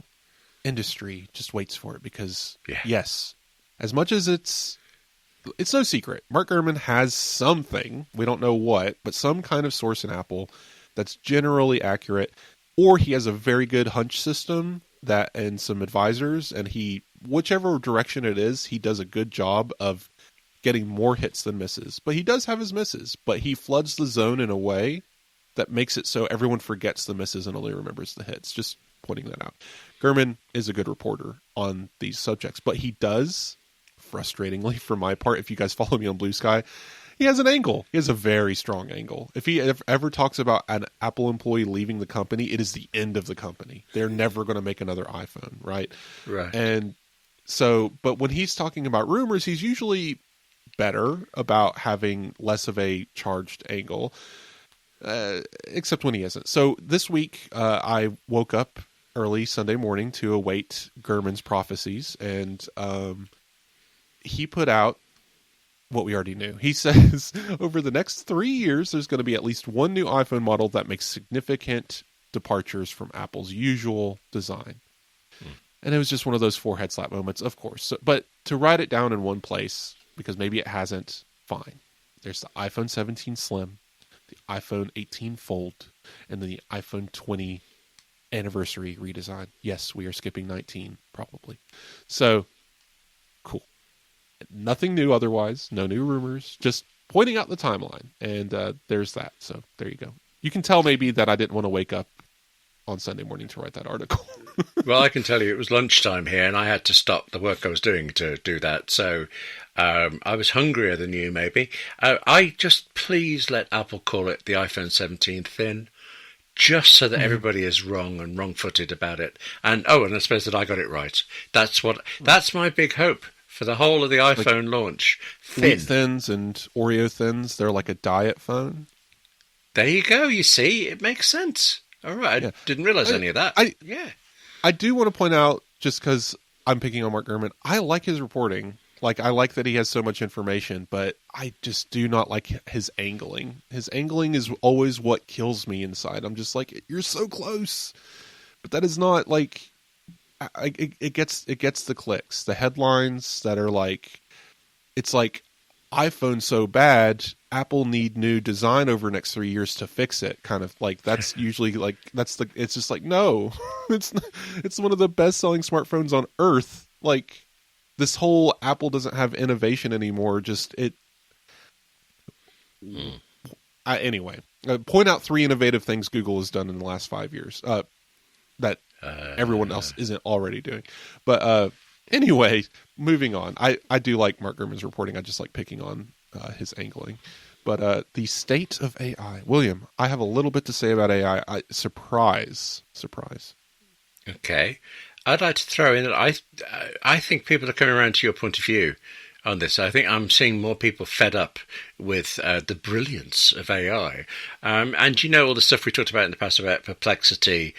industry just waits for it because, yes, as much as it's no secret, Mark Gurman has something, we don't know what, but some kind of source in Apple that's generally accurate, or he has a very good hunch system and some advisors, and whichever direction it is, he does a good job of getting more hits than misses. But he does have his misses, but he floods the zone in a way that makes it so everyone forgets the misses and only remembers the hits. Just pointing that out. Gurman is a good reporter on these subjects, but he does, frustratingly for my part, if you guys follow me on Blue Sky, he has an angle. He has a very strong angle. If he ever talks about an Apple employee leaving the company, it is the end of the company. They're never going to make another iPhone, right? Right. And so, but when he's talking about rumors, he's usually better about having less of a charged angle, except when he isn't. So this week, I woke up early Sunday morning to await Gurman's prophecies, and he put out what we already knew. He says over the next 3 years, there's going to be at least one new iPhone model that makes significant departures from Apple's usual design. And it was just one of those forehead slap moments, of course. So, but to write it down in one place, because maybe it hasn't, fine. There's the iPhone 17 Slim, the iPhone 18 Fold, and then the iPhone 20 anniversary redesign. Yes, we are skipping 19, probably. So, cool. Nothing new otherwise. No new rumors. Just pointing out the timeline. And there's that. So, there you go. You can tell maybe that I didn't want to wake up on Sunday morning to write that article. Well, I can tell you it was lunchtime here, and I had to stop the work I was doing to do that. So I was hungrier than you, maybe. I just please let Apple call it the iPhone 17 thin. just so that everybody is wrong and wrong-footed about it. And I suppose that I got it right. That's my big hope for the whole of the iPhone launch. Wheat Thins and Oreo Thins, they're like a diet phone. There you go. You see, it makes sense. All right, I didn't realize any of that. I do want to point out, just because I'm picking on Mark Gurman, I like his reporting. Like, I like that he has so much information, but I just do not like his angling. His angling is always what kills me inside. I'm just like, you're so close. But that is not, like, it gets the clicks. The headlines that are like, it's like, iPhone so bad, Apple need new design over the next 3 years to fix it. Kind of like, that's usually like, it's just like, no, it's one of the best selling smartphones on earth. Like, this whole Apple doesn't have innovation anymore. Anyway, point out 3 innovative things Google has done in the last 5 years that everyone else isn't already doing. But anyway, moving on. I do like Mark Gurman's reporting. I just like picking on his angling. But the state of AI. William, I have a little bit to say about AI. Surprise. Okay. I'd like to throw in that I think people are coming around to your point of view on this. I think I'm seeing more people fed up with the brilliance of AI. And all the stuff we talked about in the past about perplexity,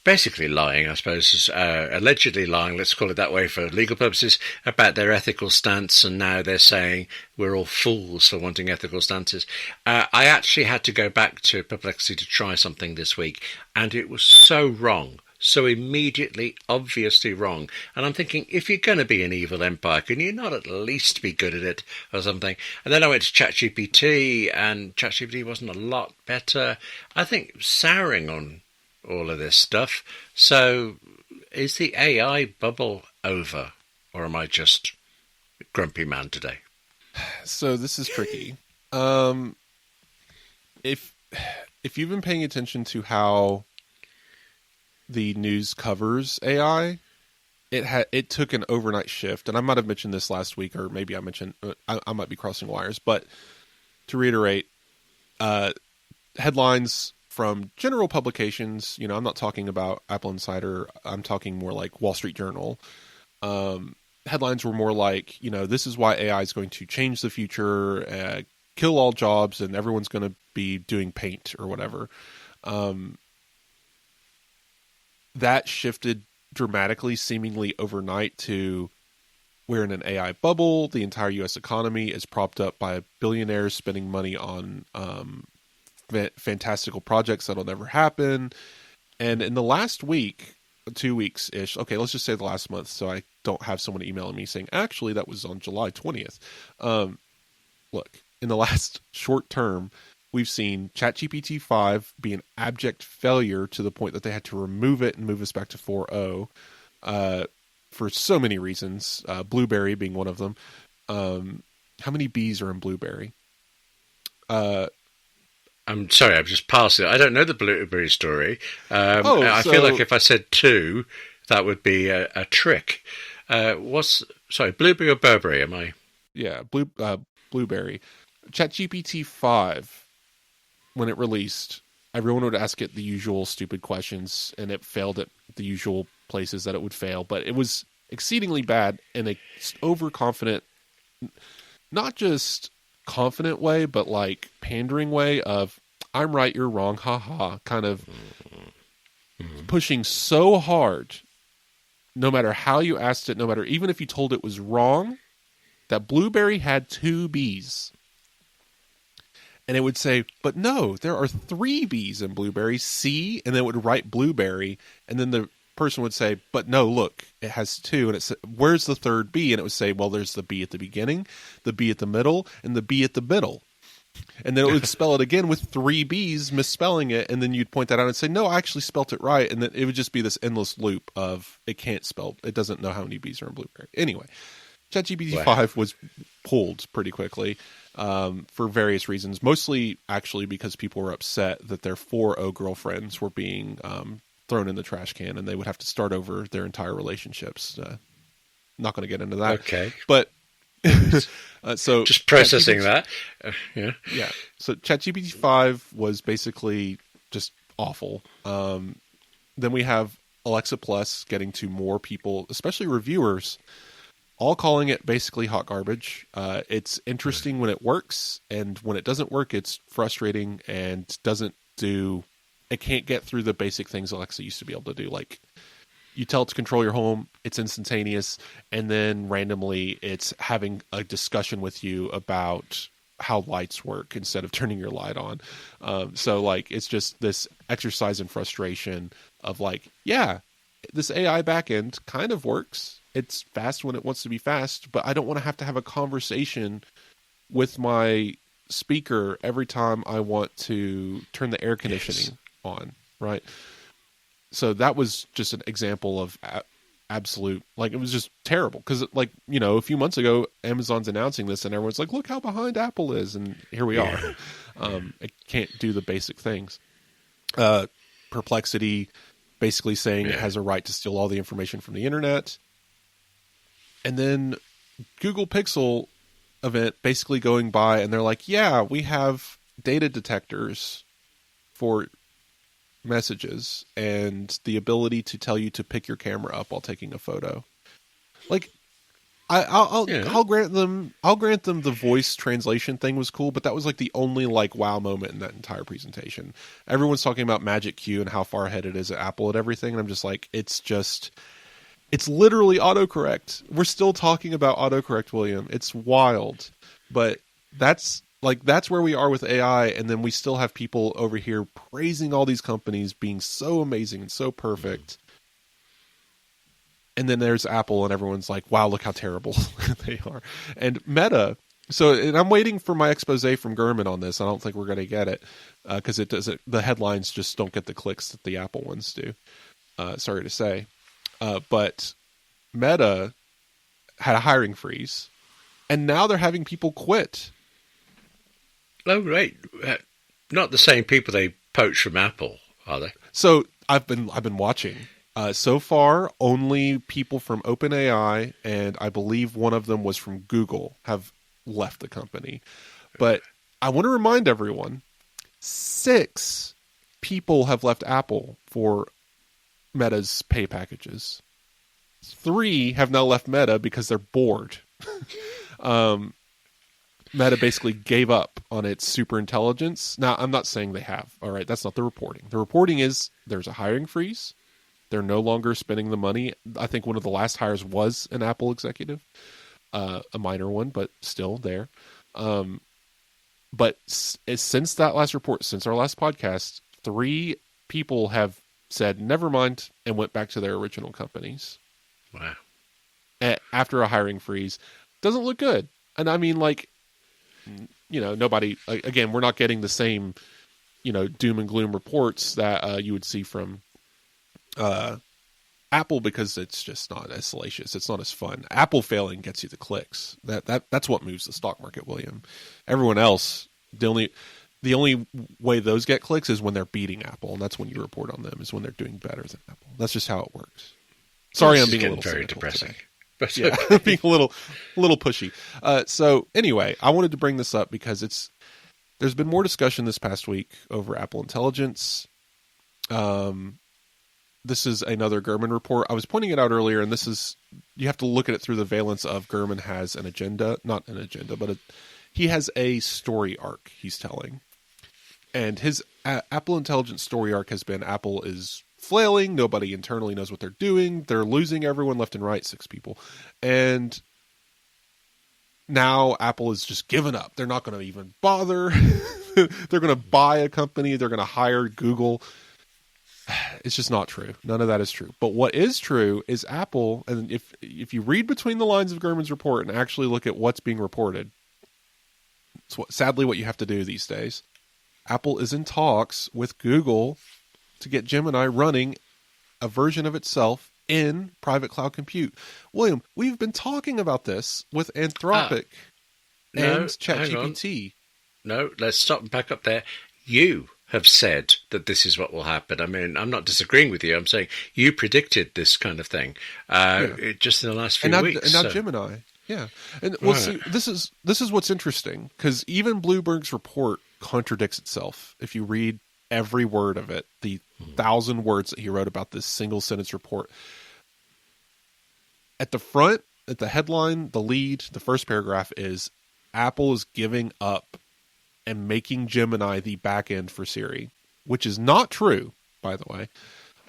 basically lying, I suppose, allegedly lying, let's call it that way for legal purposes, about their ethical stance, and now they're saying we're all fools for wanting ethical stances. I actually had to go back to Perplexity to try something this week, and it was so wrong. So immediately, obviously wrong. And I'm thinking, if you're going to be an evil empire, can you not at least be good at it or something? And then I went to ChatGPT, and ChatGPT wasn't a lot better. I think souring on all of this stuff. So is the AI bubble over, or am I just a grumpy man today? So this is tricky. If you've been paying attention to how the news covers AI, it took an overnight shift, and I might have mentioned this last week, or maybe I mentioned I might be crossing wires. But to reiterate, headlines from general publications, I'm not talking about AppleInsider. I'm talking more like Wall Street Journal. Headlines were more like, this is why AI is going to change the future, kill all jobs, and everyone's going to be doing paint or whatever. That shifted dramatically, seemingly overnight, to we're in an AI bubble. The entire U.S. economy is propped up by billionaires spending money on fantastical projects that'll never happen. And in the last week, 2 weeks-ish, okay, let's just say the last month, so I don't have someone emailing me saying, actually, that was on July 20th. Look, in the last short term, we've seen ChatGPT 5 be an abject failure to the point that they had to remove it and move us back to 4.0 for so many reasons, Blueberry being one of them. How many B's are in Blueberry? I'm sorry, I'm just passing it. I don't know the Blueberry story. I feel like if I said 2, that would be a trick. Blueberry or Burberry, am I? Yeah, Blueberry. ChatGPT 5, when it released, everyone would ask it the usual stupid questions, and it failed at the usual places that it would fail. But it was exceedingly bad in a overconfident, not just confident way, but like pandering way of, I'm right, you're wrong, haha, kind of pushing so hard, no matter how you asked it, no matter, even if you told it was wrong, that Blueberry had 2 B's. And it would say, but no, there are 3 B's in Blueberry, C, and then it would write Blueberry, and then the person would say, but no, look, it has 2, and it said, where's the 3rd B? And it would say, well, there's the B at the beginning, the B at the middle, and the B at the middle. And then it would spell it again with 3 B's, misspelling it, and then you'd point that out and say, no, I actually spelt it right, and then it would just be this endless loop of, it doesn't know how many B's are in Blueberry. Anyway, ChatGPT 5 was pulled pretty quickly. For various reasons, mostly actually because people were upset that their 4.0 girlfriends were being thrown in the trash can, and they would have to start over their entire relationships. Not going to get into that. Okay. But so just processing that. Yeah. So ChatGPT 5 was basically just awful. Then we have Alexa Plus getting to more people, especially reviewers, all calling it basically hot garbage. It's interesting when it works, and when it doesn't work, it's frustrating and it can't get through the basic things Alexa used to be able to do. Like, you tell it to control your home, it's instantaneous, and then randomly it's having a discussion with you about how lights work instead of turning your light on. So like, it's just this exercise in frustration of like, yeah, this AI backend kind of works. It's fast when it wants to be fast, but I don't want to have a conversation with my speaker every time I want to turn the air conditioning on, right? So that was just an example of absolute, like, it was just terrible. Because, like, you know, a few months ago, Amazon's announcing this, and everyone's like, look how behind Apple is, and here we are. It can't do the basic things. Perplexity basically saying it has a right to steal all the information from the internet. And then Google Pixel event basically going by, and they're like, yeah, we have data detectors for messages and the ability to tell you to pick your camera up while taking a photo. Like, I'll grant them the voice translation thing was cool, but that was like the only like wow moment in that entire presentation. Everyone's talking about Magic Q and how far ahead it is at Apple at everything, and I'm just like, it's literally autocorrect. We're still talking about autocorrect, William. It's wild. But that's where we are with AI, and then we still have people over here praising all these companies being so amazing and so perfect. And then there's Apple, and everyone's like, wow, look how terrible they are. And Meta, and I'm waiting for my expose from Gurman on this. I don't think we're going to get it, because the headlines just don't get the clicks that the Apple ones do. Sorry to say. But Meta had a hiring freeze, and now they're having people quit. Oh, right. Not the same people they poached from Apple, are they? So I've been watching. So far, only people from OpenAI, and I believe one of them was from Google, have left the company. But I want to remind everyone, 6 people have left Apple for Meta's pay packages. 3 have now left Meta because they're bored. Meta basically gave up on its super intelligence. Now, I'm not saying they have. All right, that's not the reporting. The reporting is there's a hiring freeze. They're no longer spending the money. I think one of the last hires was an Apple executive, a minor one, but still there. But since that last report, since our last podcast, 3 people have said, never mind, and went back to their original companies. Wow. After a hiring freeze. Doesn't look good. And I mean, like, you know, nobody, again, we're not getting the same, you know, doom and gloom reports that you would see from Apple, because it's just not as salacious. It's not as fun. Apple failing gets you the clicks. That's what moves the stock market, William. Everyone else, the only way those get clicks is when they're beating Apple, and that's when you report on them, is when they're doing better than Apple. That's just how it works. Sorry, I'm being a little very depressing. But yeah, being a little pushy. So anyway, I wanted to bring this up because there's been more discussion this past week over Apple Intelligence. This is another Gurman report. I was pointing it out earlier, and you have to look at it through the valence of Gurman has an agenda, not an agenda, but he has a story arc he's telling. And his Apple Intelligence story arc has been Apple is flailing. Nobody internally knows what they're doing. They're losing everyone left and right, 6 people. And now Apple is just given up. They're not going to even bother. They're going to buy a company. They're going to hire Google. It's just not true. None of that is true. But what is true is Apple, and if you read between the lines of Gurman's report and actually look at what's being reported, it's sadly what you have to do these days. Apple is in talks with Google to get Gemini running a version of itself in private cloud compute. William, we've been talking about this with Anthropic and ChatGPT. No, let's stop and back up there. You have said that this is what will happen. I mean, I'm not disagreeing with you. I'm saying you predicted this kind of thing just in the last few weeks. And now Gemini. Yeah. And see, this is what's interesting, because even Bloomberg's report contradicts itself. If you read every word of it, the 1,000 words that he wrote about this single sentence report. At the front, at the headline, the lead, the first paragraph is Apple is giving up and making Gemini the backend for Siri, which is not true, by the way.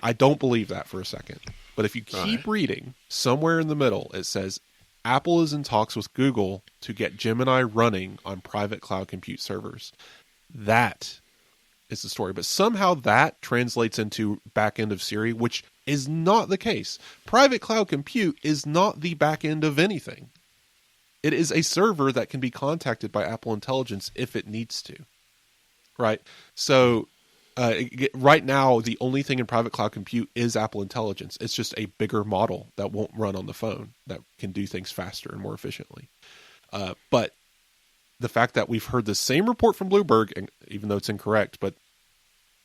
I don't believe that for a second. But if you keep reading, somewhere in the middle, it says Apple is in talks with Google to get Gemini running on private cloud compute servers. That is the story. But somehow that translates into backend of Siri, which is not the case. Private cloud compute is not the backend of anything. It is a server that can be contacted by Apple Intelligence if it needs to. Right? So right now, the only thing in private cloud compute is Apple Intelligence. It's just a bigger model that won't run on the phone, that can do things faster and more efficiently. But the fact that we've heard the same report from Bloomberg, and even though it's incorrect, but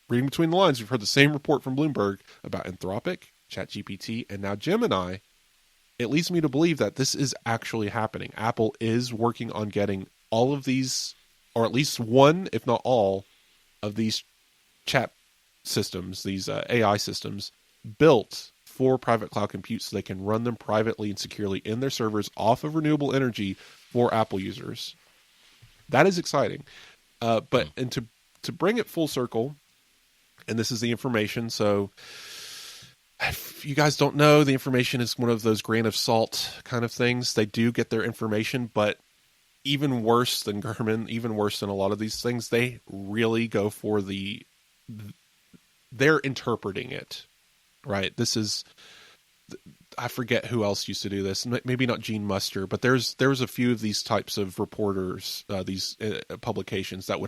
reading between the lines, we've heard the same report from Bloomberg about Anthropic, ChatGPT, and now Gemini. It leads me to believe that this is actually happening. Apple is working on getting all of these, or at least one, if not all, of these chat systems, these AI systems, built for private cloud compute so they can run them privately and securely in their servers off of renewable energy for Apple users. That is exciting. But to bring it full circle, and this is the information, so if you guys don't know, the information is one of those grain of salt kind of things. They do get their information, but even worse than Gurman, even worse than a lot of these things, they really go for they're interpreting it, right? This is, I forget who else used to do this. Maybe not Gene Muster, but there's a few of these types of reporters, these publications that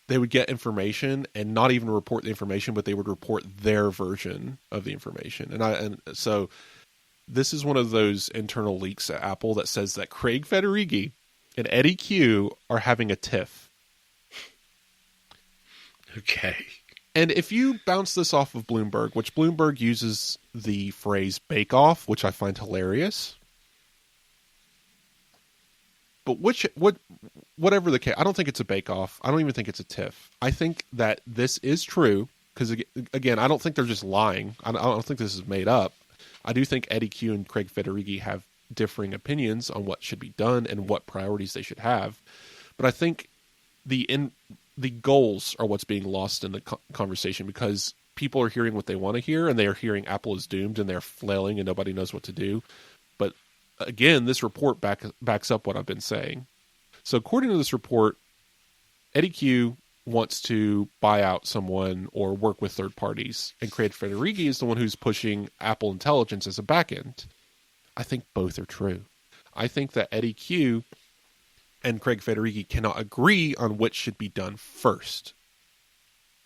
they would get information and not even report the information, but they would report their version of the information. And so this is one of those internal leaks at Apple that says that Craig Federighi and Eddie Q are having a tiff. Okay. And if you bounce this off of Bloomberg, which Bloomberg uses the phrase bake off, which I find hilarious. But whatever the case, I don't think it's a bake-off. I don't even think it's a tiff. I think that this is true because, again, I don't think they're just lying. I don't think this is made up. I do think Eddie Q and Craig Federighi have differing opinions on what should be done and what priorities they should have. But I think the goals are what's being lost in the conversation because people are hearing what they want to hear and they are hearing Apple is doomed and they're flailing and nobody knows what to do. But again, this report backs up what I've been saying. So according to this report, Eddie Q wants to buy out someone or work with third parties, and Craig Federighi is the one who's pushing Apple Intelligence as a backend. I think both are true. I think that Eddie Q and Craig Federighi cannot agree on which should be done first.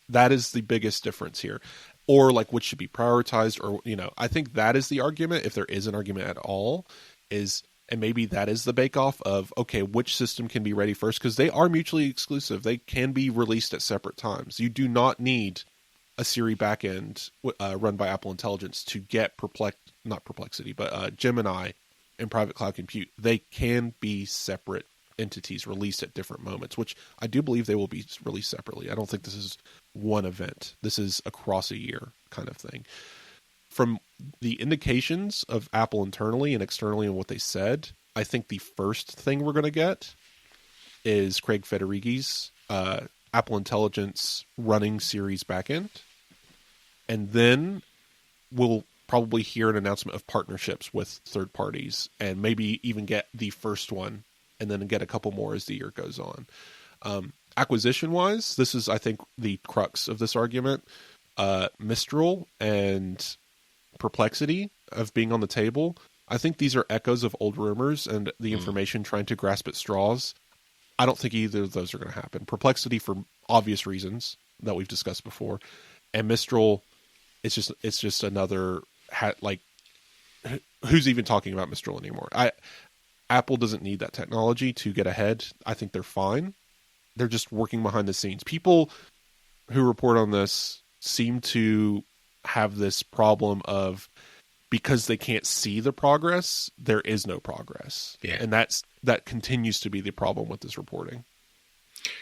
That is the biggest difference here. Or like which should be prioritized, or, I think that is the argument, if there is an argument at all, and maybe that is the bake-off of, okay, which system can be ready first? Because they are mutually exclusive. They can be released at separate times. You do not need a Siri backend run by Apple Intelligence to get Gemini and private cloud compute. They can be separate entities released at different moments, which I do believe they will be released separately. I don't think this is one event. This is across a year kind of thing. From the indications of Apple internally and externally and what they said, I think the first thing we're going to get is Craig Federighi's Apple Intelligence running Siri's backend. And then we'll probably hear an announcement of partnerships with third parties and maybe even get the first one and then get a couple more as the year goes on. Acquisition-wise, this is, I think, the crux of this argument. Mistral and Perplexity of being on the table. I think these are echoes of old rumors and the information trying to grasp at straws. I don't think either of those are going to happen. Perplexity for obvious reasons that we've discussed before, and Mistral, it's just another who's even talking about Mistral anymore? Apple doesn't need that technology to get ahead. I think they're fine. They're just working behind the scenes. People who report on this seem to have this problem of, because they can't see the progress, there is no progress. Yeah. And that continues to be the problem with this reporting.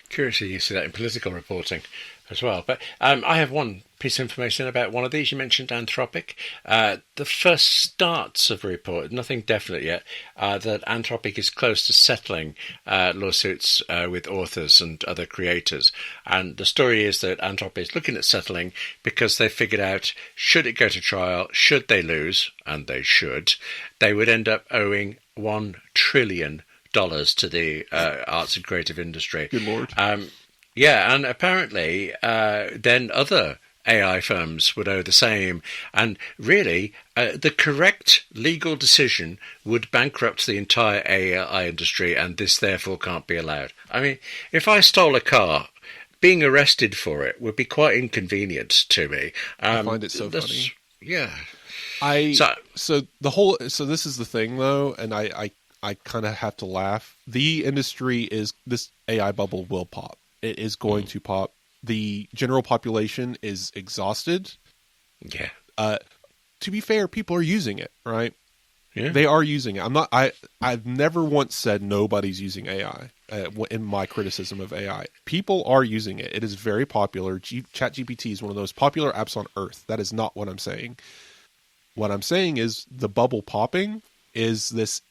Curiously, you see that in political reporting as well. But I have one piece of information about one of these. You mentioned Anthropic. The first starts of a report, nothing definite yet, that Anthropic is close to settling lawsuits with authors and other creators. And the story is that Anthropic is looking at settling because they figured out, should it go to trial, should they lose, and they should, they would end up owing $1 trillion to the arts and creative industry. Good Lord. Yeah, and apparently then other AI firms would owe the same. And really, the correct legal decision would bankrupt the entire AI industry, and this therefore can't be allowed. I mean, if I stole a car, being arrested for it would be quite inconvenient to me. I find it so funny. Yeah. So this is the thing, though, and I kind of have to laugh. The industry this AI bubble will pop. It is going to pop. The general population is exhausted. Yeah. To be fair, people are using it, right? Yeah. They are using it. I've never once said nobody's using AI in my criticism of AI. People are using it. It is very popular. ChatGPT is one of those popular apps on Earth. That is not what I'm saying. What I'm saying is the bubble popping is this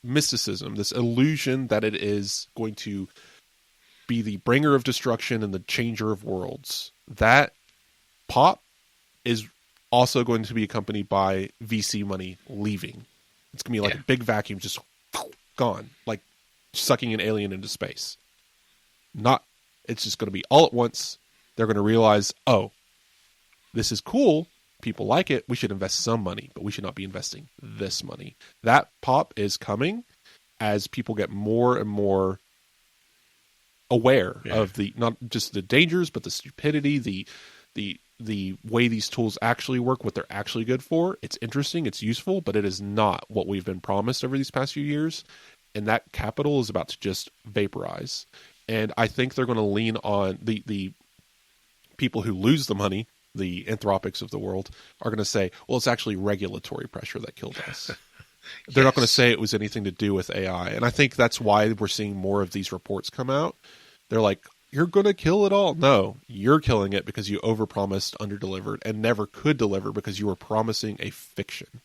mysticism, this illusion that it is going to be the bringer of destruction and the changer of worlds. That pop is also going to be accompanied by VC money leaving. It's going to be like a big vacuum, just gone, like sucking an alien into space. It's just going to be all at once. They're going to realize, oh, this is cool. People like it. We should invest some money, but we should not be investing this money. That pop is coming as people get more and more aware of not just the dangers, but the stupidity, the way these tools actually work, what they're actually good for. It's interesting, it's useful, but it is not what we've been promised over these past few years. And that capital is about to just vaporize. And I think they're going to lean on the people who lose the money, the Anthropics of the world, are going to say, well, it's actually regulatory pressure that killed us. They're not going to say it was anything to do with AI. And I think that's why we're seeing more of these reports come out. They're like, you're going to kill it all. No, you're killing it because you overpromised, underdelivered, and never could deliver because you were promising a fiction.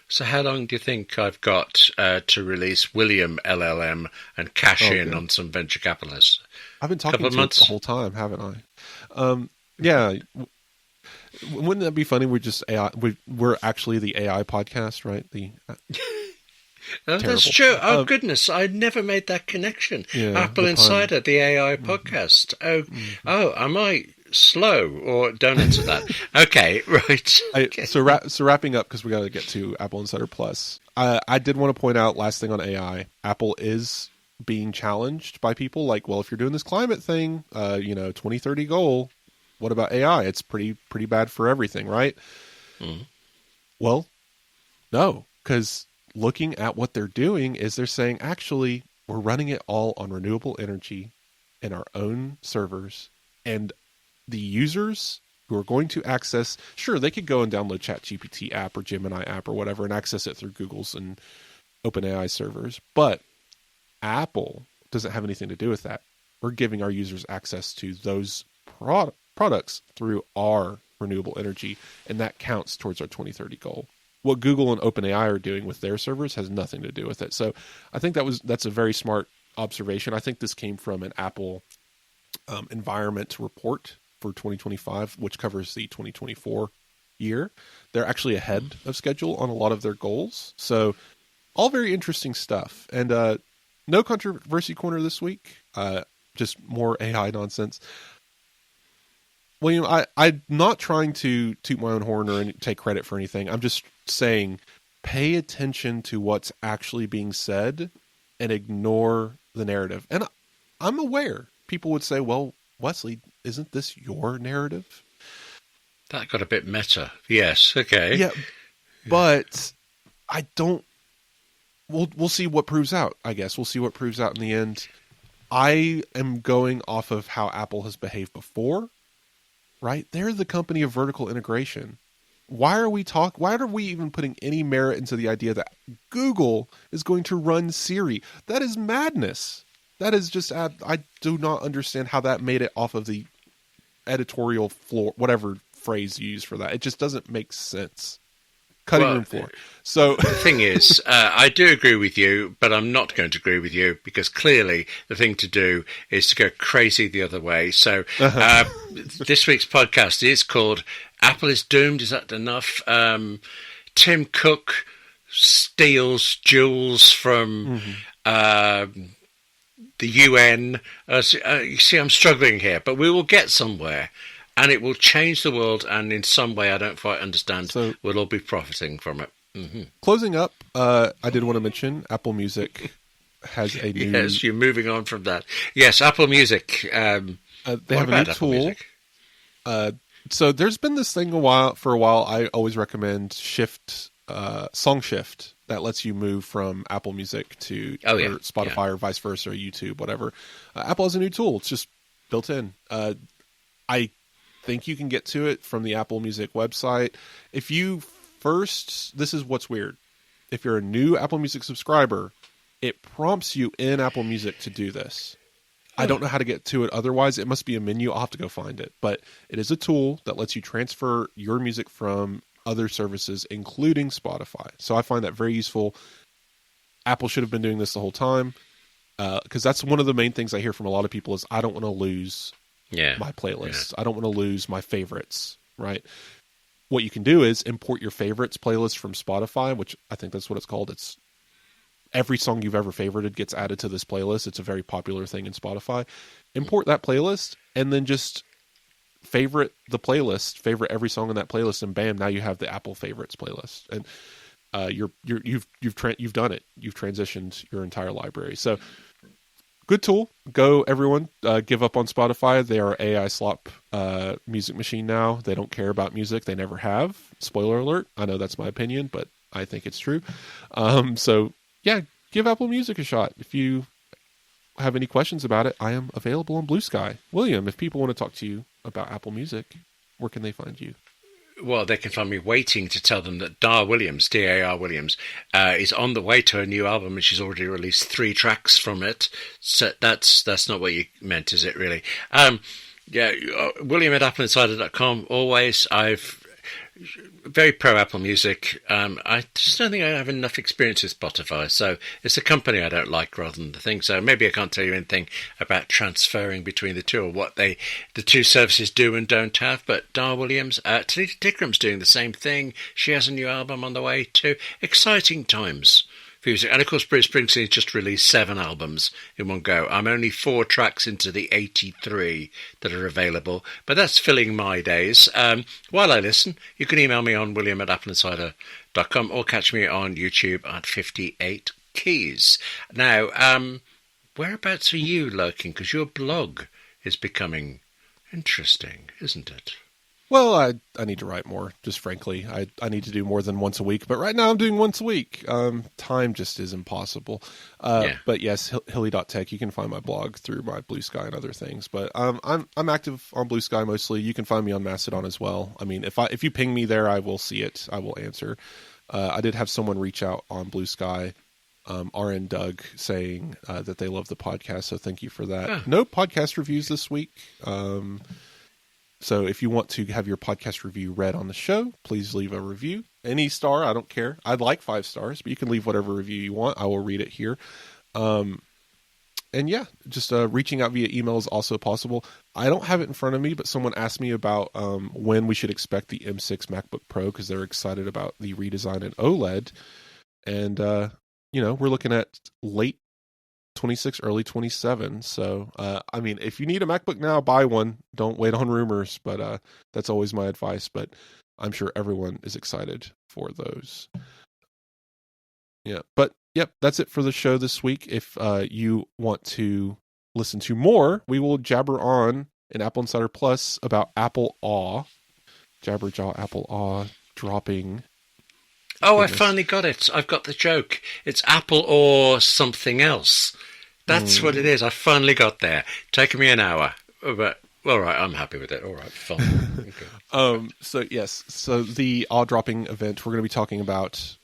So how long do you think I've got to release William LLM and cash in on some venture capitalists? I've been talking to it the whole time, haven't I? Yeah. Wouldn't that be funny? We're just AI. We're actually the AI podcast, right? That's true. Oh, goodness. I never made that connection. Yeah, AppleInsider, the AI podcast. Oh, am I slow or don't answer that? Okay, right. So wrapping up, because we got to get to Apple Insider Plus. I did want to point out, last thing on AI, Apple is being challenged by people like, well, if you're doing this climate thing, 2030 goal, what about AI? It's pretty bad for everything, right? Well, no, because looking at what they're doing is they're saying, actually, we're running it all on renewable energy in our own servers. And the users who are going to access, sure, they could go and download ChatGPT app or Gemini app or whatever and access it through Google's and OpenAI servers. But Apple doesn't have anything to do with that. We're giving our users access to those products through our renewable energy, and that counts towards our 2030 goal. What Google and OpenAI are doing with their servers has nothing to do with it. So I think that's a very smart observation. I think this came from an Apple environment report for 2025, which covers the 2024 year. They're actually ahead of schedule on a lot of their goals. So all very interesting stuff. And no controversy corner this week, just more AI nonsense. William, I'm not trying to toot my own horn or take credit for anything. I'm just saying, pay attention to what's actually being said and ignore the narrative. And I'm aware people would say, well, Wesley, isn't this your narrative? That got a bit meta. Yes. Okay. Yeah. But I don't, we'll see what proves out, I guess. We'll see what proves out in the end. I am going off of how Apple has behaved before. Right? They're the company of vertical integration. Why are we even putting any merit into the idea that Google is going to run Siri? That is madness. That is just I do not understand how that made it off of the editorial floor, whatever phrase you use for that. It just doesn't make sense. Cutting room floor. So the thing is, I do agree with you, but I'm not going to agree with you because clearly the thing to do is to go crazy the other way. So this week's podcast is called Apple is Doomed. Is that enough? Tim Cook steals jewels from the UN. You see, I'm struggling here, but we will get somewhere. And it will change the world, and in some way I don't quite understand, so, we'll all be profiting from it. Mm-hmm. Closing up, I did want to mention Apple Music has a new... Yes, you're moving on from that. Yes, Apple Music. They have a new tool. So there's been this thing for a while. I always recommend Song Shift, that lets you move from Apple Music to Spotify or vice versa, or YouTube, whatever. Apple has a new tool. It's just built in. I think you can get to it from the Apple Music website. This is what's weird. If you're a new Apple Music subscriber, it prompts you in Apple Music to do this. I don't know how to get to it otherwise. It must be a menu. I'll have to go find it. But it is a tool that lets you transfer your music from other services, including Spotify. So I find that very useful. Apple should have been doing this the whole time, because that's one of the main things I hear from a lot of people is I don't want to lose my playlists. I don't want to lose my favorites, right? What you can do is import your favorites playlist from Spotify, which I think that's what it's called. It's every song you've ever favorited gets added to this playlist. It's a very popular thing in Spotify. Import that playlist and then just favorite the playlist, favorite every song in that playlist, and bam, now you have the Apple favorites playlist. And you've done it. You've transitioned your entire library. So good tool. Go, everyone. Give up on Spotify. They are AI slop music machine now. They don't care about music. They never have. Spoiler alert. I know that's my opinion, but I think it's true. So, yeah, give Apple Music a shot. If you have any questions about it, I am available on Blue Sky. William, if people want to talk to you about Apple Music, where can they find you? Well, they can find me waiting to tell them that Dar Williams, D-A-R Williams, is on the way to a new album, and she's already released 3 tracks from it. So that's not what you meant, is it, really? William at AppleInsider.com, always. Very pro Apple Music. I just don't think I have enough experience with Spotify, so it's a company I don't like rather than the thing. So maybe I can't tell you anything about transferring between the two or what the two services do and don't have. But Dar Williams, Talita Tickram's doing the same thing. She has a new album on the way too. Exciting times. And of course, Bruce Springsteen just released 7 albums in one go. I'm only 4 tracks into the 83 that are available, but that's filling my days. While I listen, you can email me on william@appleinsider.com or catch me on YouTube at 58 Keys. Now, whereabouts are you lurking? Because your blog is becoming interesting, isn't it? Well, I need to write more, just frankly. I need to do more than once a week, but right now I'm doing once a week. Time just is impossible. But yes, hilly.tech, you can find my blog through my Blue Sky and other things. But I'm active on Blue Sky mostly. You can find me on Mastodon as well. I mean, if you ping me there, I will see it. I will answer. I did have someone reach out on Blue Sky, RN Doug, saying that they love the podcast, so thank you for that. Yeah. No podcast reviews this week. So if you want to have your podcast review read on the show, please leave a review. Any star, I don't care. I'd like 5 stars, but you can leave whatever review you want. I will read it here. And yeah, just reaching out via email is also possible. I don't have it in front of me, but someone asked me about when we should expect the M6 MacBook Pro, because they're excited about the redesign in OLED. And, we're looking at late 26, early 27. So, I mean, if you need a MacBook now, buy one. Don't wait on rumors, but that's always my advice. But I'm sure everyone is excited for those. Yeah, but yep, that's it for the show this week. If you want to listen to more, we will jabber on in Apple Insider Plus about Apple Awe. Jabberjaw Apple Awe dropping. Oh, I finally got it. I've got the joke. It's Apple or something else. That's what it is. I finally got there. Taking me an hour. But, all right, I'm happy with it. All right, fine. Okay. So the Awe dropping event, we're going to be talking about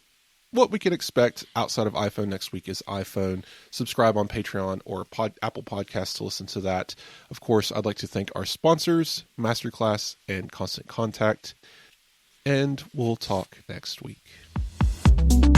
what we can expect outside of iPhone next week is iPhone. Subscribe on Patreon or Apple Podcasts to listen to that. Of course, I'd like to thank our sponsors, Masterclass and Constant Contact. And we'll talk next week.